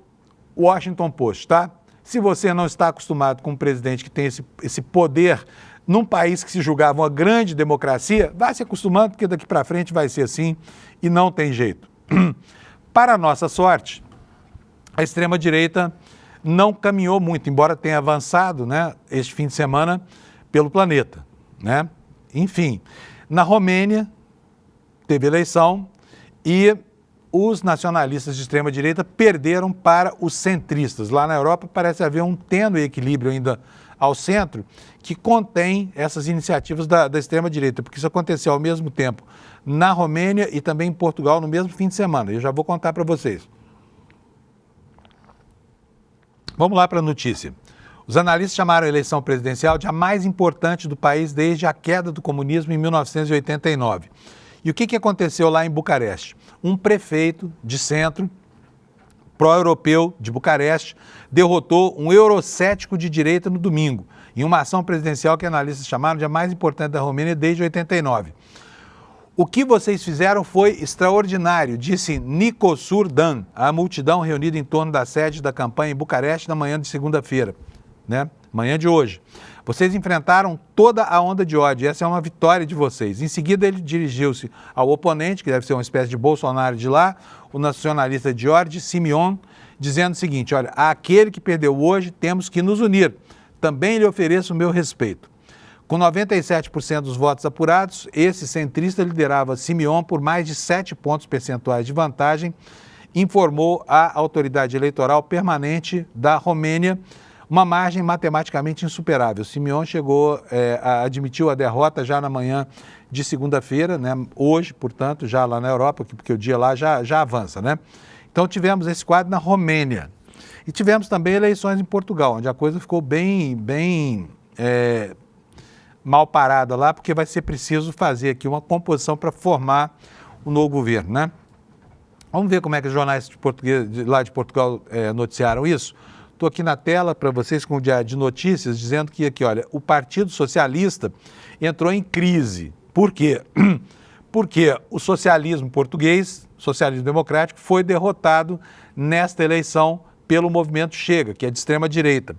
Washington Post, tá? Se você não está acostumado com um presidente que tem esse poder num país que se julgava uma grande democracia, vai se acostumando porque daqui para frente vai ser assim e não tem jeito. Para nossa sorte, a extrema-direita não caminhou muito, embora tenha avançado, né, este fim de semana pelo planeta, né? Enfim, na Romênia teve eleição e os nacionalistas de extrema-direita perderam para os centristas. Lá na Europa parece haver um tênue equilíbrio ainda ao centro que contém essas iniciativas da extrema-direita, porque isso aconteceu ao mesmo tempo na Romênia e também em Portugal no mesmo fim de semana. Eu já vou contar para vocês. Vamos lá para a notícia. Os analistas chamaram a eleição presidencial de a mais importante do país desde a queda do comunismo em 1989. E o que aconteceu lá em Bucareste? Um prefeito de centro, pró-europeu de Bucareste, derrotou um eurocético de direita no domingo, em uma ação presidencial que analistas chamaram de a mais importante da Romênia desde 89. O que vocês fizeram foi extraordinário, disse Nicosur Dan, a multidão reunida em torno da sede da campanha em Bucareste na manhã de segunda-feira, né? Manhã de hoje. Vocês enfrentaram toda a onda de ódio, essa é uma vitória de vocês. Em seguida, ele dirigiu-se ao oponente, que deve ser uma espécie de Bolsonaro de lá, o nacionalista Giorgi Simeon, dizendo o seguinte, olha, àquele que perdeu hoje, temos que nos unir. Também lhe ofereço o meu respeito. Com 97% dos votos apurados, esse centrista liderava Simeon por mais de 7 pontos percentuais de vantagem, informou a autoridade eleitoral permanente da Romênia, uma margem matematicamente insuperável. Simeon admitiu a derrota já na manhã de segunda-feira, né? Hoje, portanto, já lá na Europa, porque o dia lá já avança, né? Então tivemos esse quadro na Romênia. E tivemos também eleições em Portugal, onde a coisa ficou bem mal parada lá, porque vai ser preciso fazer aqui uma composição para formar o novo governo, né? Vamos ver como é que os jornais de português, lá de Portugal noticiaram isso. Estou aqui na tela para vocês com o Diário de Notícias, dizendo que aqui, olha, o Partido Socialista entrou em crise. Por quê? Porque o socialismo português, socialismo democrático, foi derrotado nesta eleição pelo movimento Chega, que é de extrema-direita.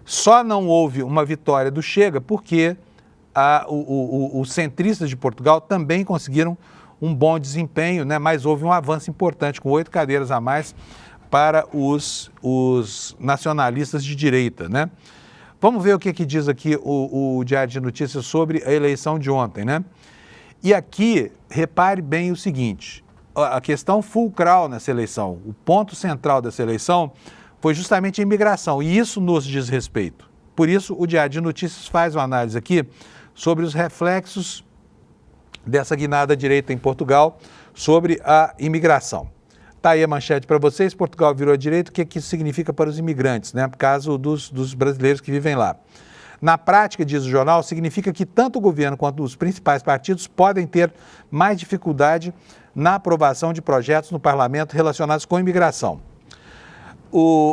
Só não houve uma vitória do Chega porque os centristas de Portugal também conseguiram um bom desempenho, né? Mas houve um avanço importante, com 8 cadeiras a mais para os nacionalistas de direita, né? Vamos ver o que diz aqui o Diário de Notícias sobre a eleição de ontem, né? E aqui, repare bem o seguinte, a questão fulcral nessa eleição, o ponto central dessa eleição foi justamente a imigração, e isso nos diz respeito. Por isso, o Diário de Notícias faz uma análise aqui sobre os reflexos dessa guinada à direita em Portugal sobre a imigração. Está aí a manchete para vocês, Portugal virou à direita, o que isso significa para os imigrantes, né? Por causa dos brasileiros que vivem lá. Na prática, diz o jornal, significa que tanto o governo quanto os principais partidos podem ter mais dificuldade na aprovação de projetos no parlamento relacionados com a imigração.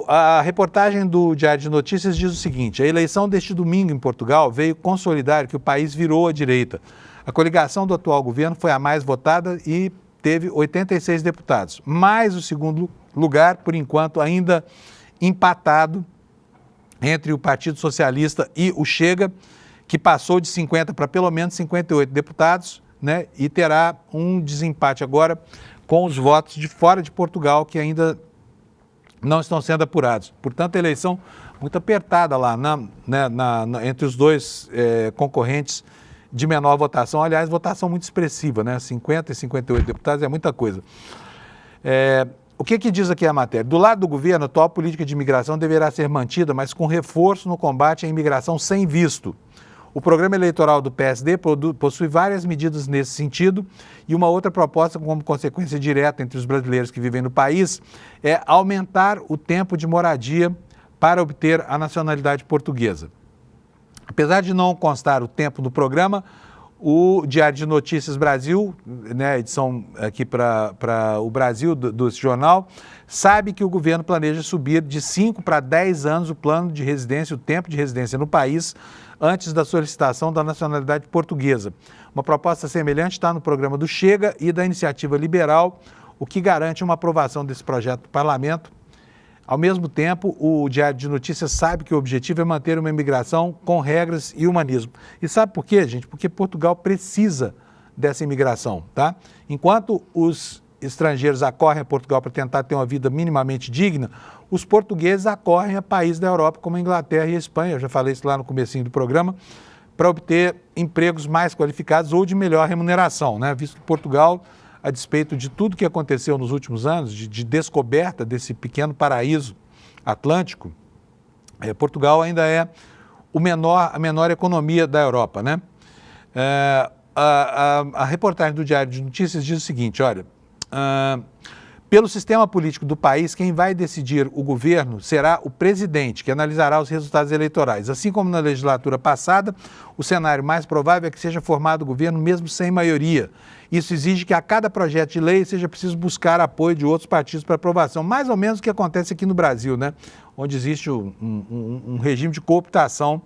A reportagem do Diário de Notícias diz o seguinte: a eleição deste domingo em Portugal veio consolidar que o país virou à direita. A coligação do atual governo foi a mais votada e teve 86 deputados, mais o segundo lugar, por enquanto, ainda empatado entre o Partido Socialista e o Chega, que passou de 50 para pelo menos 58 deputados, né, e terá um desempate agora com os votos de fora de Portugal, que ainda não estão sendo apurados. Portanto, a eleição muito apertada lá entre os dois concorrentes de menor votação. Aliás, votação muito expressiva, né? 50 e 58 deputados é muita coisa. O que diz aqui a matéria? Do lado do governo, a atual política de imigração deverá ser mantida, mas com reforço no combate à imigração sem visto. O programa eleitoral do PSD possui várias medidas nesse sentido e uma outra proposta como consequência direta entre os brasileiros que vivem no país é aumentar o tempo de moradia para obter a nacionalidade portuguesa. Apesar de não constar o tempo do programa, o Diário de Notícias Brasil, né, edição aqui para o Brasil do jornal, sabe que o governo planeja subir de 5 para 10 anos o plano de residência, o tempo de residência no país, antes da solicitação da nacionalidade portuguesa. Uma proposta semelhante está no programa do Chega e da Iniciativa Liberal, o que garante uma aprovação desse projeto no parlamento. Ao mesmo tempo, o Diário de Notícias sabe que o objetivo é manter uma imigração com regras e humanismo. E sabe por quê, gente? Porque Portugal precisa dessa imigração, tá? Enquanto os estrangeiros acorrem a Portugal para tentar ter uma vida minimamente digna, os portugueses acorrem a países da Europa como a Inglaterra e a Espanha, eu já falei isso lá no comecinho do programa, para obter empregos mais qualificados ou de melhor remuneração, né? Visto que Portugal, a despeito de tudo que aconteceu nos últimos anos, de descoberta desse pequeno paraíso atlântico, Portugal ainda é a menor economia da Europa, né? A reportagem do Diário de Notícias diz o seguinte, olha, pelo sistema político do país, quem vai decidir o governo será o presidente, que analisará os resultados eleitorais. Assim como na legislatura passada, o cenário mais provável é que seja formado o governo mesmo sem maioria. Isso exige que a cada projeto de lei seja preciso buscar apoio de outros partidos para aprovação. Mais ou menos o que acontece aqui no Brasil, né? Onde existe um regime de cooptação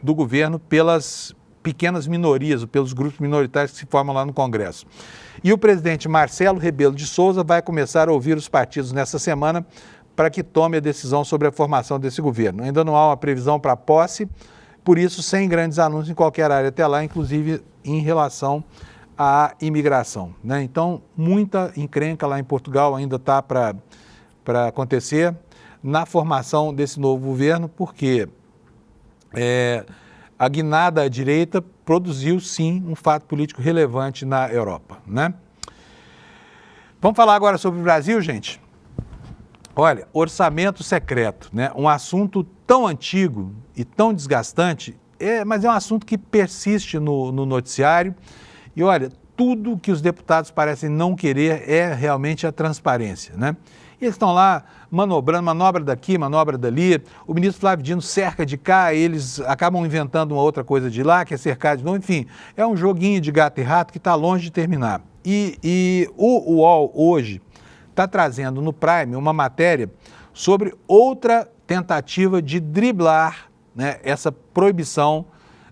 do governo pelas pequenas minorias, ou pelos grupos minoritários que se formam lá no Congresso. E o presidente Marcelo Rebelo de Sousa vai começar a ouvir os partidos nessa semana para que tome a decisão sobre a formação desse governo. Ainda não há uma previsão para a posse, por isso sem grandes anúncios em qualquer área até lá, inclusive em relação à imigração, né? Então, muita encrenca lá em Portugal ainda está para acontecer na formação desse novo governo, porque a guinada à direita produziu, sim, um fato político relevante na Europa, né? Vamos falar agora sobre o Brasil, gente? Olha, orçamento secreto, né? Um assunto tão antigo e tão desgastante, mas é um assunto que persiste no noticiário. E olha, tudo que os deputados parecem não querer é realmente a transparência, né? E eles estão lá manobrando, manobra daqui, manobra dali, o ministro Flávio Dino cerca de cá, eles acabam inventando uma outra coisa de lá, que é cercar de novo, enfim, é um joguinho de gato e rato que está longe de terminar. E o UOL hoje está trazendo no Prime uma matéria sobre outra tentativa de driblar, né, essa proibição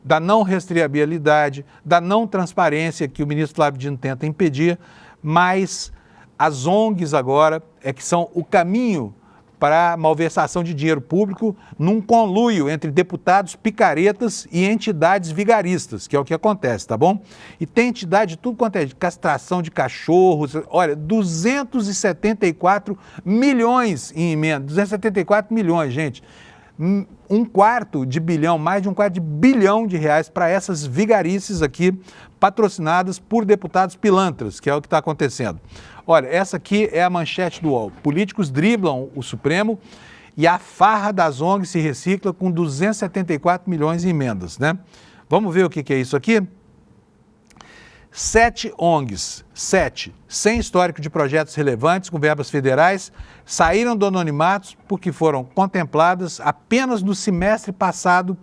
da não rastreabilidade, da não transparência que o ministro Flávio Dino tenta impedir, mas as ONGs agora é que são o caminho para a malversação de dinheiro público num conluio entre deputados picaretas e entidades vigaristas, que é o que acontece, tá bom? E tem entidade de tudo quanto é de castração de cachorros, olha, 274 milhões em emenda, 274 milhões, gente. Um quarto de bilhão, mais de um quarto de bilhão de reais para essas vigarices aqui, patrocinadas por deputados pilantras, que é o que está acontecendo. Olha, essa aqui é a manchete do UOL. Políticos driblam o Supremo e a farra das ONGs se recicla com 274 milhões em emendas, né? Vamos ver o que é isso aqui? 7 ONGs, 7, sem histórico de projetos relevantes com verbas federais, saíram do anonimato porque foram contempladas apenas no semestre passado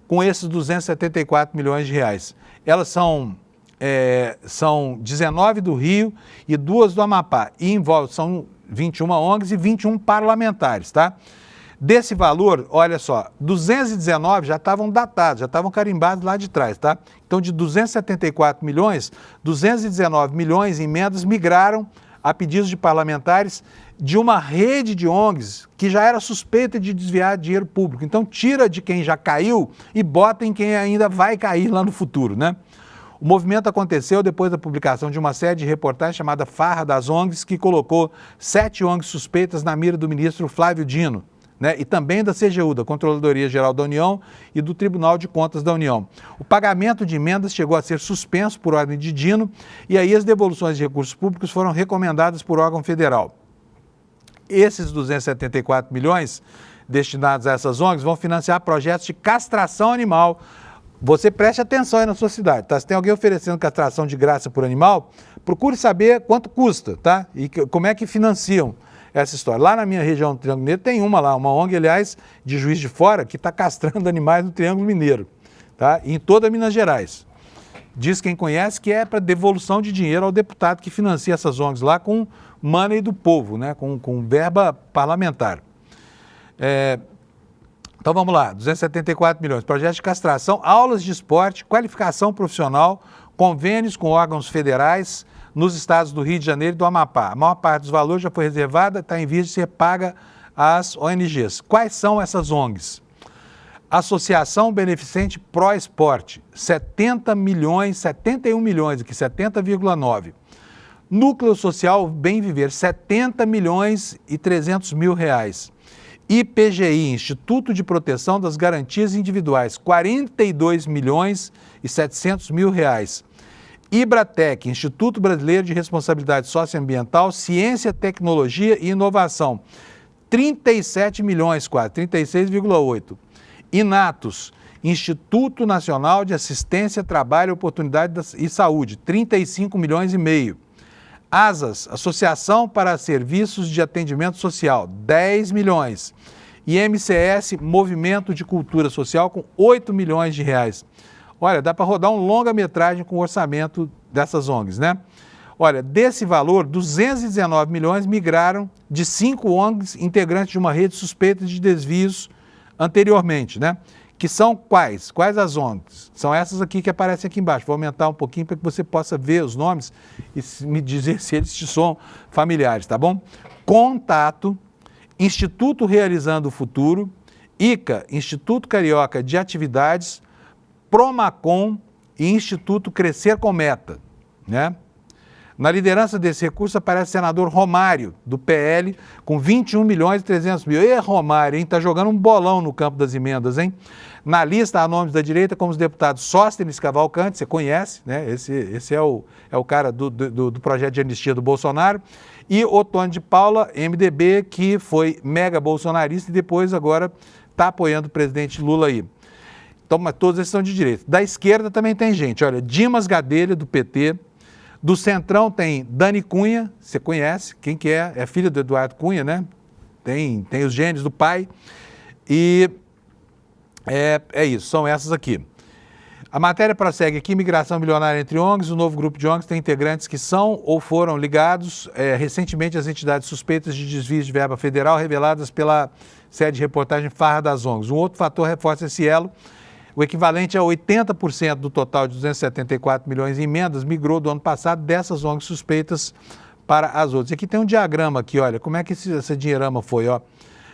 com esses 274 milhões de reais. Elas são 19 do Rio e 2 do Amapá. E são 21 ONGs e 21 parlamentares, tá? Desse valor, olha só, 219 já estavam datados, já estavam carimbados lá de trás, tá? Então, de 274 milhões, 219 milhões em emendas migraram a pedidos de parlamentares de uma rede de ONGs que já era suspeita de desviar dinheiro público. Então, tira de quem já caiu e bota em quem ainda vai cair lá no futuro, né? O movimento aconteceu depois da publicação de uma série de reportagens chamada Farra das ONGs, que colocou 7 ONGs suspeitas na mira do ministro Flávio Dino, né, e também da CGU, da Controladoria Geral da União e do Tribunal de Contas da União. O pagamento de emendas chegou a ser suspenso por ordem de Dino e aí as devoluções de recursos públicos foram recomendadas por órgão federal. Esses 274 milhões destinados a essas ONGs vão financiar projetos de castração animal. Você preste atenção aí na sua cidade, tá? Se tem alguém oferecendo castração de graça por animal, procure saber quanto custa, tá? E como é que financiam essa história. Lá na minha região do Triângulo Mineiro tem uma ONG, aliás, de Juiz de Fora, que está castrando animais no Triângulo Mineiro, tá? E em toda Minas Gerais. Diz quem conhece que é para devolução de dinheiro ao deputado que financia essas ONGs lá com money do povo, né? Com verba parlamentar. Então vamos lá, 274 milhões, projetos de castração, aulas de esporte, qualificação profissional, convênios com órgãos federais nos estados do Rio de Janeiro e do Amapá. A maior parte dos valores já foi reservada, está em vias de ser paga às ONGs. Quais são essas ONGs? Associação Beneficente Pro Esporte, 70 milhões, 71 milhões aqui, 70,9. Núcleo Social Bem Viver, 70 milhões e 300 mil reais. IPGI, Instituto de Proteção das Garantias Individuais, 42 milhões e 700 mil reais. Ibratec, Instituto Brasileiro de Responsabilidade Socioambiental, Ciência, Tecnologia e Inovação, 37 milhões quase, 36,8. Inatos, Instituto Nacional de Assistência, Trabalho, Oportunidade e Saúde, 35 milhões e meio. ASAS, Associação para Serviços de Atendimento Social, 10 milhões. E MCS, Movimento de Cultura Social, com 8 milhões de reais. Olha, dá para rodar um longa-metragem com o orçamento dessas ONGs, né? Olha, desse valor, 219 milhões migraram de 5 ONGs integrantes de uma rede suspeita de desvios anteriormente, né? Que são quais? Quais as ONGs? São essas aqui que aparecem aqui embaixo. Vou aumentar um pouquinho para que você possa ver os nomes e me dizer se eles te são familiares, tá bom? Contato, Instituto Realizando o Futuro, ICA, Instituto Carioca de Atividades, Promacom e Instituto Crescer com Meta, né? Na liderança desse recurso aparece o senador Romário, do PL, com 21 milhões e 300 mil. E Romário, hein? Tá jogando um bolão no campo das emendas, hein? Na lista há nomes da direita como os deputados Sóstenes Cavalcante, você conhece, né? Esse é o cara do projeto de anistia do Bolsonaro, e Otônio de Paula, MDB, que foi mega bolsonarista e depois agora está apoiando o presidente Lula aí. Então, mas todos esses são de direita. Da esquerda também tem gente, olha, Dimas Gadelha, do PT. Do Centrão tem Dani Cunha, você conhece, quem que é? É filha do Eduardo Cunha, né? Tem os genes do pai. E é isso, são essas aqui. A matéria prossegue aqui, migração milionária entre ONGs. O novo grupo de ONGs tem integrantes que são ou foram ligados recentemente às entidades suspeitas de desvios de verba federal reveladas pela sede de reportagem Farra das ONGs. Um outro fator reforça esse elo. O equivalente a 80% do total de 274 milhões em emendas migrou do ano passado dessas ONGs suspeitas para as outras. Aqui tem um diagrama aqui, olha, como é que esse dinheirama foi, ó.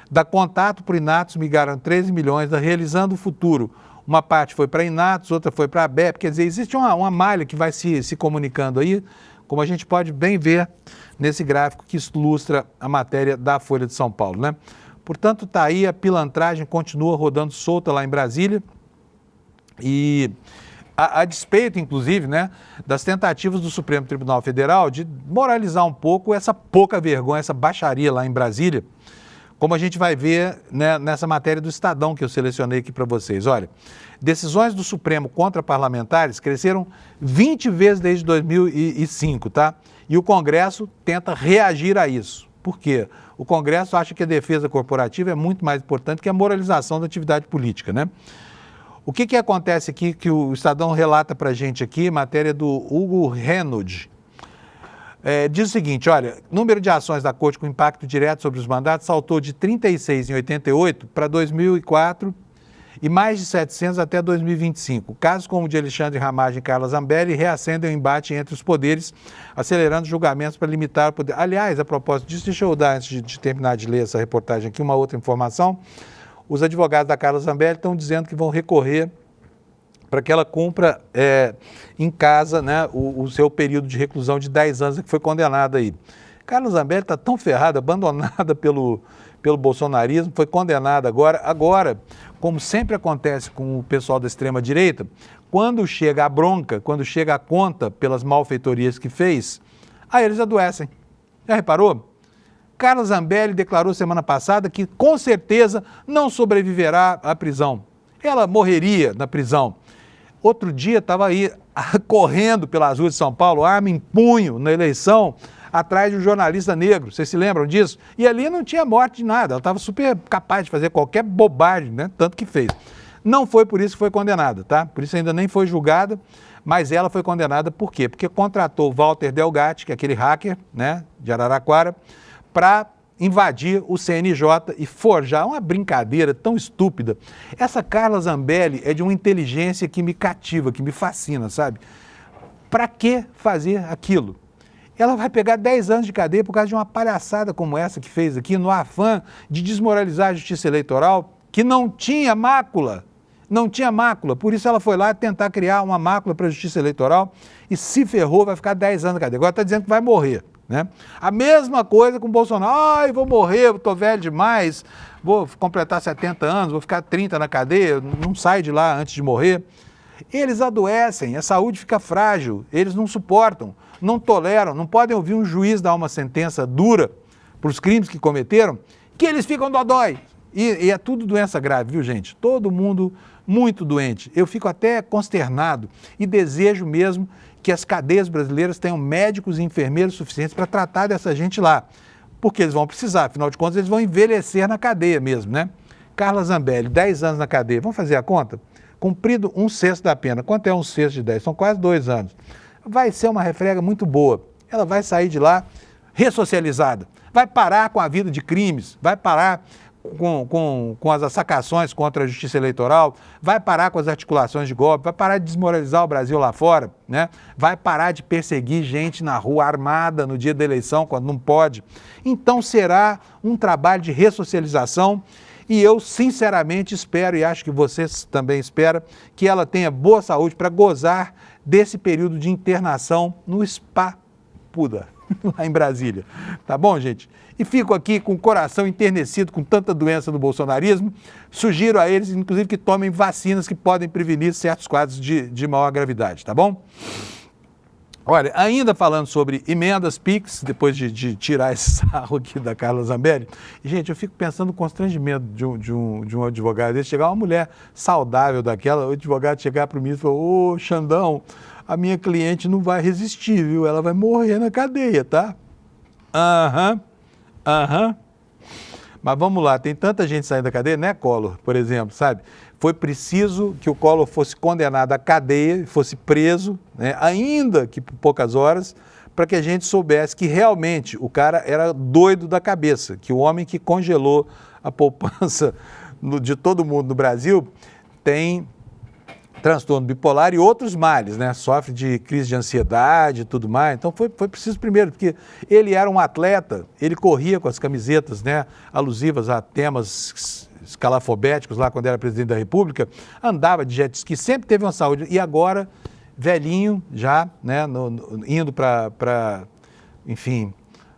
Da Contato para o Inatos migraram 13 milhões, da Realizando o Futuro, uma parte foi para Inatos, outra foi para a ABEP, quer dizer, existe uma malha que vai se comunicando aí, como a gente pode bem ver nesse gráfico que ilustra a matéria da Folha de São Paulo, né? Portanto, está aí, a pilantragem continua rodando solta lá em Brasília e a despeito, inclusive, né, das tentativas do Supremo Tribunal Federal de moralizar um pouco essa pouca vergonha, essa baixaria lá em Brasília, como a gente vai ver, né, nessa matéria do Estadão que eu selecionei aqui para vocês. Olha, decisões do Supremo contra parlamentares cresceram 20 vezes desde 2005, tá? E o Congresso tenta reagir a isso. Por quê? O Congresso acha que a defesa corporativa é muito mais importante que a moralização da atividade política, né? O que acontece aqui que o Estadão relata para a gente aqui, matéria do Hugo Renaud. Diz o seguinte, olha, número de ações da Corte com impacto direto sobre os mandatos saltou de 36 em 88 para 2004 e mais de 700 até 2025. Casos como o de Alexandre Ramagem e Carla Zambelli reacendem o embate entre os poderes, acelerando julgamentos para limitar o poder. Aliás, a propósito disso, deixa eu dar, antes de terminar de ler essa reportagem aqui, uma outra informação. Os advogados da Carla Zambelli estão dizendo que vão recorrer para que ela cumpra em casa, né, o seu período de reclusão de 10 anos que foi condenada aí. Carla Zambelli está tão ferrada, abandonada pelo bolsonarismo, foi condenada agora. Agora, como sempre acontece com o pessoal da extrema-direita, quando chega a bronca, quando chega a conta pelas malfeitorias que fez, aí eles adoecem. Já reparou? Carla Zambelli declarou semana passada que com certeza não sobreviverá à prisão. Ela morreria na prisão. Outro dia estava aí correndo pelas ruas de São Paulo, arma em punho na eleição, atrás de um jornalista negro. Vocês se lembram disso? E ali não tinha morte de nada. Ela estava super capaz de fazer qualquer bobagem, né? Tanto que fez. Não foi por isso que foi condenada, tá? Por isso ainda nem foi julgada, mas ela foi condenada por quê? Porque contratou Walter Delgatti, que é aquele hacker, né, de Araraquara, para invadir o CNJ e forjar uma brincadeira tão estúpida. Essa Carla Zambelli é de uma inteligência que me cativa, que me fascina, sabe? Para que fazer aquilo? Ela vai pegar 10 anos de cadeia por causa de uma palhaçada como essa que fez aqui, no afã de desmoralizar a justiça eleitoral, que não tinha mácula. Não tinha mácula, por isso ela foi lá tentar criar uma mácula para a justiça eleitoral e se ferrou, vai ficar 10 anos de cadeia. Agora está dizendo que vai morrer. Né? A mesma coisa com o Bolsonaro. Ai, vou morrer, estou velho demais, vou completar 70 anos, vou ficar 30 na cadeia, não sai de lá antes de morrer. Eles adoecem, a saúde fica frágil, eles não suportam, não toleram, não podem ouvir um juiz dar uma sentença dura para os crimes que cometeram, que eles ficam dodói. E é tudo doença grave, viu, gente? Todo mundo muito doente. Eu fico até consternado e desejo mesmo que as cadeias brasileiras tenham médicos e enfermeiros suficientes para tratar dessa gente lá. Porque eles vão precisar, afinal de contas, eles vão envelhecer na cadeia mesmo, né? Carla Zambelli, 10 anos na cadeia. Vamos fazer a conta? Cumprido 1/6 da pena. Quanto é 1/6 de 10? São quase 2 anos. Vai ser uma refrega muito boa. Ela vai sair de lá ressocializada. Vai parar com a vida de crimes, vai parar com as assacações contra a justiça eleitoral, vai parar com as articulações de golpe, vai parar de desmoralizar o Brasil lá fora, né? Vai parar de perseguir gente na rua armada no dia da eleição, quando não pode. Então será um trabalho de ressocialização e eu sinceramente espero, e acho que vocês também esperam, que ela tenha boa saúde para gozar desse período de internação no Spa Puda, lá em Brasília. Tá bom, gente? E fico aqui com o coração enternecido com tanta doença do bolsonarismo. Sugiro a eles, inclusive, que tomem vacinas que podem prevenir certos quadros de maior gravidade, tá bom? Olha, ainda falando sobre emendas PIX, depois de tirar esse sarro aqui da Carla Zambelli, gente, eu fico pensando no constrangimento de um advogado desse, chegar uma mulher saudável daquela, o advogado chegar para o ministro e falar, ô, Xandão, a minha cliente não vai resistir, viu? Ela vai morrer na cadeia, tá? Aham. Mas vamos lá, tem tanta gente saindo da cadeia, né, Collor, por exemplo, sabe? foi preciso que o Collor fosse condenado à cadeia, fosse preso, né, ainda que por poucas horas, para que a gente soubesse que realmente o cara era doido da cabeça, que o homem que congelou a poupança de todo mundo no Brasil tem transtorno bipolar e outros males, né? Sofre de crise de ansiedade e tudo mais. Então foi preciso primeiro, porque ele era um atleta, ele corria com as camisetas, né, alusivas a temas escalafobéticos lá quando era presidente da República, andava de jet ski, sempre teve uma saúde, e agora velhinho já, né, indo enfim,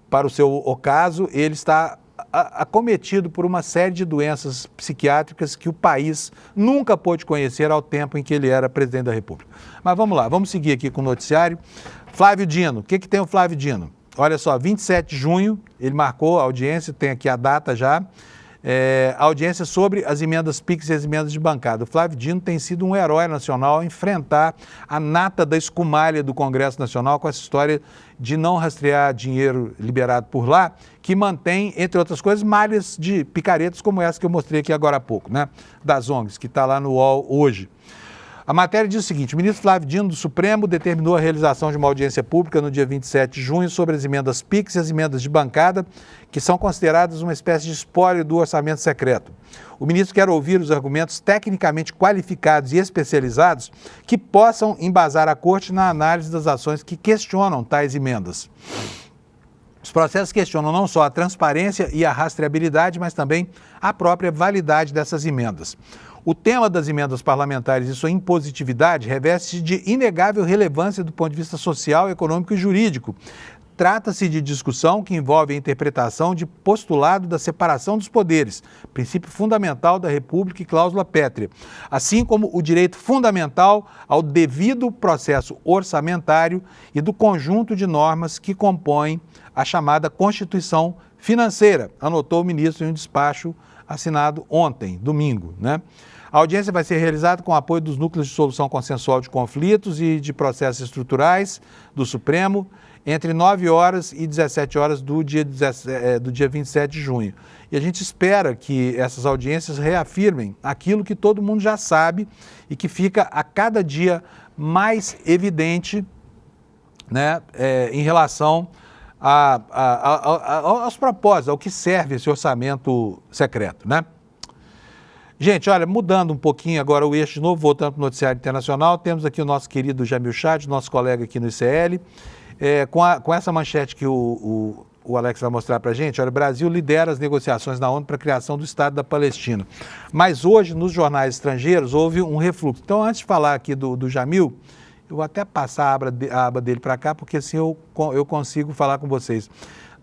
para o seu ocaso, ele está acometido por uma série de doenças psiquiátricas que o país nunca pôde conhecer ao tempo em que ele era presidente da República. Mas vamos lá, vamos seguir aqui com o noticiário. Flávio Dino, o que tem o Flávio Dino? Olha só, 27 de junho, ele marcou a audiência, tem aqui a data já, a audiência sobre as emendas PIX e as emendas de bancada. O Flávio Dino tem sido um herói nacional a enfrentar a nata da escumalha do Congresso Nacional com essa história de não rastrear dinheiro liberado por lá, que mantém, entre outras coisas, malhas de picaretas como essa que eu mostrei aqui agora há pouco, né? Das ONGs, que está lá no UOL hoje. A matéria diz o seguinte: o ministro Flávio Dino do Supremo determinou a realização de uma audiência pública no dia 27 de junho sobre as emendas PIX e as emendas de bancada, que são consideradas uma espécie de espólio do orçamento secreto. O ministro quer ouvir os argumentos tecnicamente qualificados e especializados que possam embasar a Corte na análise das ações que questionam tais emendas. Os processos questionam não só a transparência e a rastreabilidade, mas também a própria validade dessas emendas. O tema das emendas parlamentares e sua impositividade reveste de inegável relevância do ponto de vista social, econômico e jurídico. Trata-se de discussão que envolve a interpretação de postulado da separação dos poderes, princípio fundamental da República e cláusula pétrea, assim como o direito fundamental ao devido processo orçamentário e do conjunto de normas que compõem a chamada Constituição Financeira, anotou o ministro em um despacho assinado ontem, domingo, né? A audiência vai ser realizada com o apoio dos núcleos de solução consensual de conflitos e de processos estruturais do Supremo, entre 9 horas e 17 horas do dia 27 de junho. E a gente espera que essas audiências reafirmem aquilo que todo mundo já sabe e que fica a cada dia mais evidente, né, em relação aos propósitos, ao que serve esse orçamento secreto, né? Gente, olha, mudando um pouquinho agora o eixo de novo, voltando para o noticiário internacional, temos aqui o nosso querido Jamil Chad, nosso colega aqui no ICL, com essa manchete que o Alex vai mostrar para a gente. Olha, o Brasil lidera as negociações na ONU para a criação do Estado da Palestina. Mas hoje, nos jornais estrangeiros, houve um refluxo. Então, antes de falar aqui do Jamil, eu vou até passar a aba dele para cá, porque assim eu consigo falar com vocês.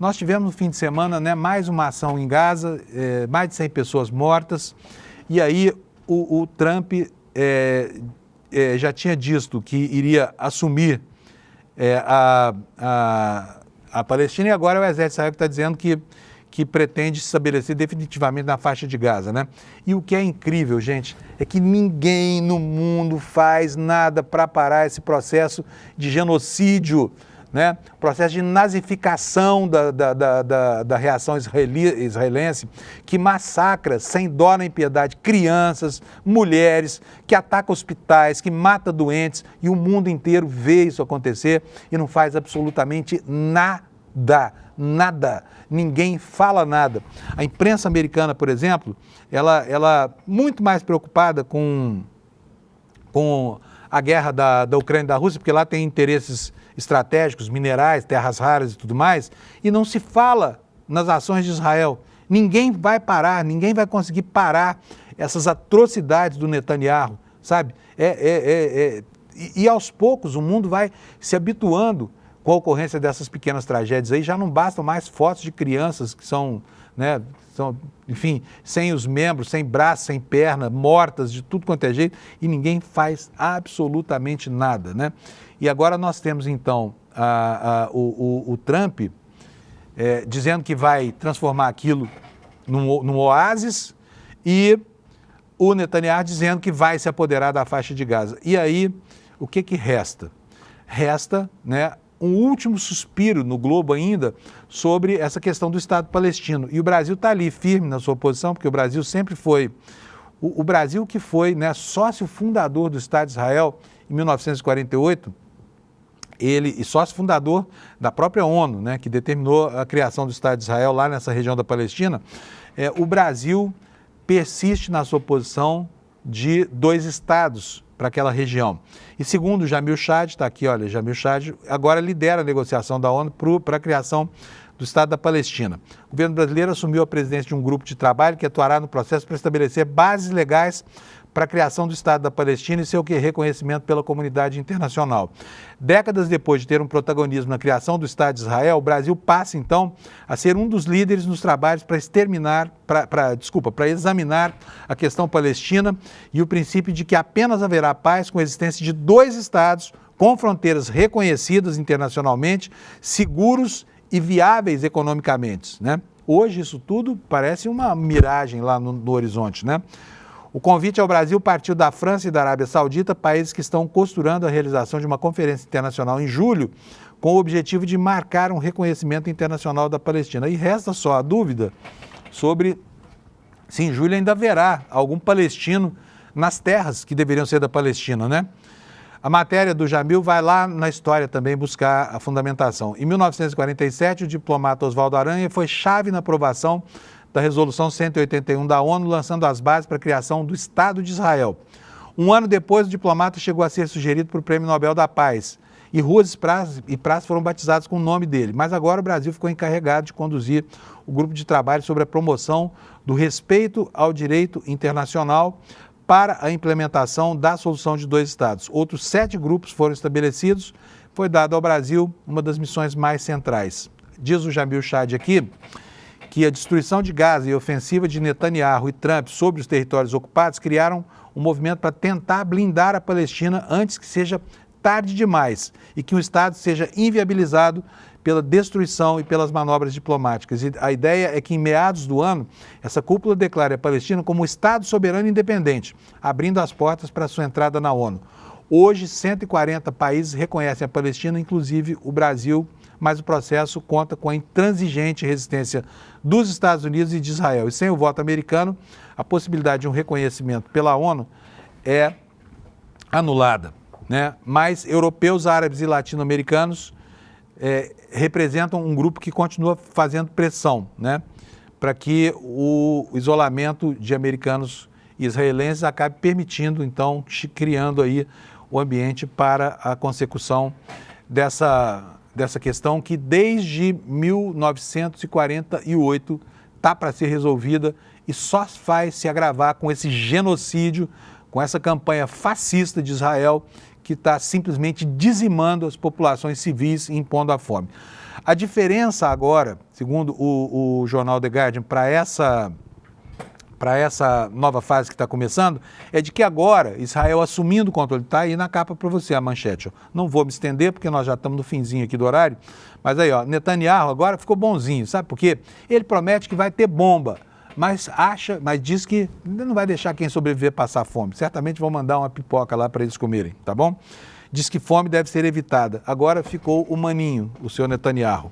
Nós tivemos no fim de semana, né, mais uma ação em Gaza, mais de 100 pessoas mortas, e aí o Trump já tinha dito que iria assumir a Palestina, e agora é o exército de Israel que está dizendo que pretende se estabelecer definitivamente na faixa de Gaza, né? E o que é incrível, gente, é que ninguém no mundo faz nada para parar esse processo de genocídio, né? Processo de nazificação da reação israelense, que massacra sem dó nem piedade crianças, mulheres, que ataca hospitais, que mata doentes, e o mundo inteiro vê isso acontecer e não faz absolutamente nada. Ninguém fala nada. A imprensa americana, por exemplo, ela muito mais preocupada com a guerra da Ucrânia e da Rússia, porque lá tem interesses estratégicos, minerais, terras raras e tudo mais, e não se fala nas ações de Israel. Ninguém vai parar, ninguém vai conseguir parar essas atrocidades do Netanyahu, sabe? E aos poucos o mundo vai se habituando com a ocorrência dessas pequenas tragédias aí. Já não bastam mais fotos de crianças que são, né, enfim, sem os membros, sem braço, sem perna, mortas de tudo quanto é jeito, e ninguém faz absolutamente nada, né? E agora nós temos, então, o Trump dizendo que vai transformar aquilo num oásis, e o Netanyahu dizendo que vai se apoderar da faixa de Gaza. E aí, o que resta? Resta, né, um último suspiro no globo ainda sobre essa questão do Estado palestino. E o Brasil está ali firme na sua posição, porque o Brasil sempre foi O Brasil, que foi, né, sócio fundador do Estado de Israel em 1948, e sócio fundador da própria ONU, né, que determinou a criação do Estado de Israel lá nessa região da Palestina, o Brasil persiste na sua posição de 2 estados para aquela região. E segundo Jamil Chad, está aqui, olha, Jamil Chad agora lidera a negociação da ONU para a criação do Estado da Palestina. O governo brasileiro assumiu a presidência de um grupo de trabalho que atuará no processo para estabelecer bases legais para a criação do Estado da Palestina e seu reconhecimento pela comunidade internacional. Décadas depois de ter um protagonismo na criação do Estado de Israel, o Brasil passa, então, a ser um dos líderes nos trabalhos para examinar a questão palestina e o princípio de que apenas haverá paz com a existência de 2 estados com fronteiras reconhecidas internacionalmente, seguros e viáveis economicamente, né? Hoje isso tudo parece uma miragem lá no horizonte, né? O convite ao Brasil partiu da França e da Arábia Saudita, países que estão costurando a realização de uma conferência internacional em julho, com o objetivo de marcar um reconhecimento internacional da Palestina. E resta só a dúvida sobre se em julho ainda haverá algum palestino nas terras que deveriam ser da Palestina, né? A matéria do Jamil vai lá na história também buscar a fundamentação. Em 1947, o diplomata Oswaldo Aranha foi chave na aprovação da Resolução 181 da ONU, lançando as bases para a criação do Estado de Israel. Um ano depois, o diplomata chegou a ser sugerido para o Prêmio Nobel da Paz. E ruas e praças foram batizadas com o nome dele. Mas agora o Brasil ficou encarregado de conduzir o grupo de trabalho sobre a promoção do respeito ao direito internacional para a implementação da solução de 2 estados. Outros 7 grupos foram estabelecidos. Foi dado ao Brasil uma das missões mais centrais. Diz o Jamil Chad aqui que a destruição de Gaza e a ofensiva de Netanyahu e Trump sobre os territórios ocupados criaram um movimento para tentar blindar a Palestina antes que seja tarde demais e que o Estado seja inviabilizado pela destruição e pelas manobras diplomáticas. E a ideia é que em meados do ano, essa cúpula declare a Palestina como um Estado soberano e independente, abrindo as portas para a sua entrada na ONU. Hoje, 140 países reconhecem a Palestina, inclusive o Brasil, mas o processo conta com a intransigente resistência dos Estados Unidos e de Israel. E sem o voto americano, a possibilidade de um reconhecimento pela ONU é anulada, né? Mas europeus, árabes e latino-americanos representam um grupo que continua fazendo pressão, né, para que o isolamento de americanos e israelenses acabe permitindo, então, criando aí o ambiente para a consecução dessa questão que desde 1948 está para ser resolvida e só vai se agravar com esse genocídio, com essa campanha fascista de Israel que está simplesmente dizimando as populações civis e impondo a fome. A diferença agora, segundo o jornal The Guardian, para essa nova fase que está começando, é de que agora Israel assumindo o controle, está aí na capa para você a manchete. Ó. Não vou me estender porque nós já estamos no finzinho aqui do horário, mas aí, ó, Netanyahu agora ficou bonzinho, sabe por quê? Ele promete que vai ter bomba, mas diz que não vai deixar quem sobreviver passar fome. Certamente vão mandar uma pipoca lá para eles comerem, tá bom? Diz que fome deve ser evitada. Agora ficou o maninho, o senhor Netanyahu.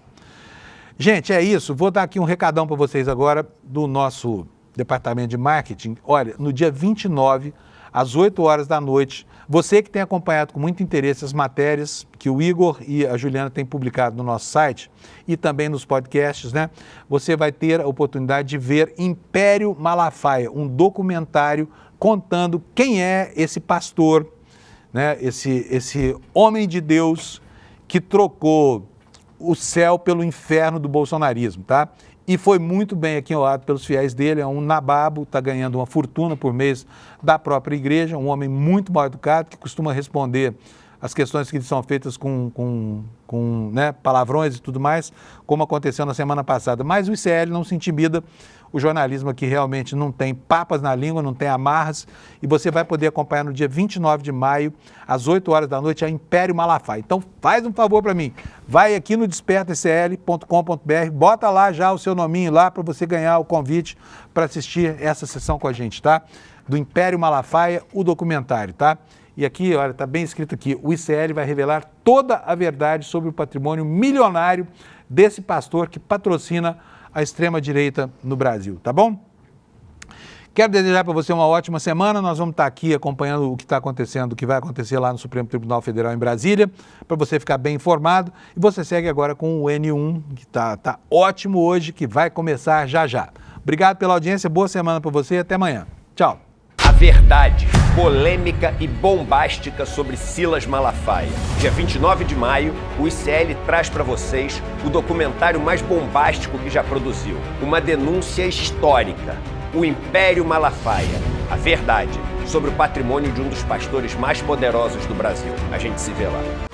Gente, é isso. Vou dar aqui um recadão para vocês agora do nosso departamento de marketing. Olha, no dia 29, às 8 horas da noite, você que tem acompanhado com muito interesse as matérias que o Igor e a Juliana têm publicado no nosso site e também nos podcasts, né? Você vai ter a oportunidade de ver Império Malafaia, um documentário contando quem é esse pastor, né? Esse homem de Deus que trocou o céu pelo inferno do bolsonarismo, tá? E foi muito bem aquinhoado pelos fiéis dele, é um nababo, está ganhando uma fortuna por mês da própria igreja, um homem muito mal educado, que costuma responder as questões que lhe são feitas com né, palavrões e tudo mais, como aconteceu na semana passada. Mas o ICL não se intimida, o jornalismo aqui realmente não tem papas na língua, não tem amarras, e você vai poder acompanhar no dia 29 de maio, às 8 horas da noite, a Império Malafaia. Então faz um favor para mim, vai aqui no despertaicl.com.br, bota lá já o seu nominho lá para você ganhar o convite para assistir essa sessão com a gente, tá? Do Império Malafaia, o documentário, tá? E aqui, olha, está bem escrito aqui, o ICL vai revelar toda a verdade sobre o patrimônio milionário desse pastor que patrocina a extrema-direita no Brasil, tá bom? Quero desejar para você uma ótima semana. Nós vamos estar aqui acompanhando o que está acontecendo, o que vai acontecer lá no Supremo Tribunal Federal em Brasília, para você ficar bem informado. E você segue agora com o N1, que está ótimo hoje, que vai começar já já. Obrigado pela audiência, boa semana para você e até amanhã. Tchau. A verdade, polêmica e bombástica sobre Silas Malafaia. Dia 29 de maio, o ICL traz para vocês o documentário mais bombástico que já produziu. Uma denúncia histórica. O Império Malafaia. A verdade sobre o patrimônio de um dos pastores mais poderosos do Brasil. A gente se vê lá.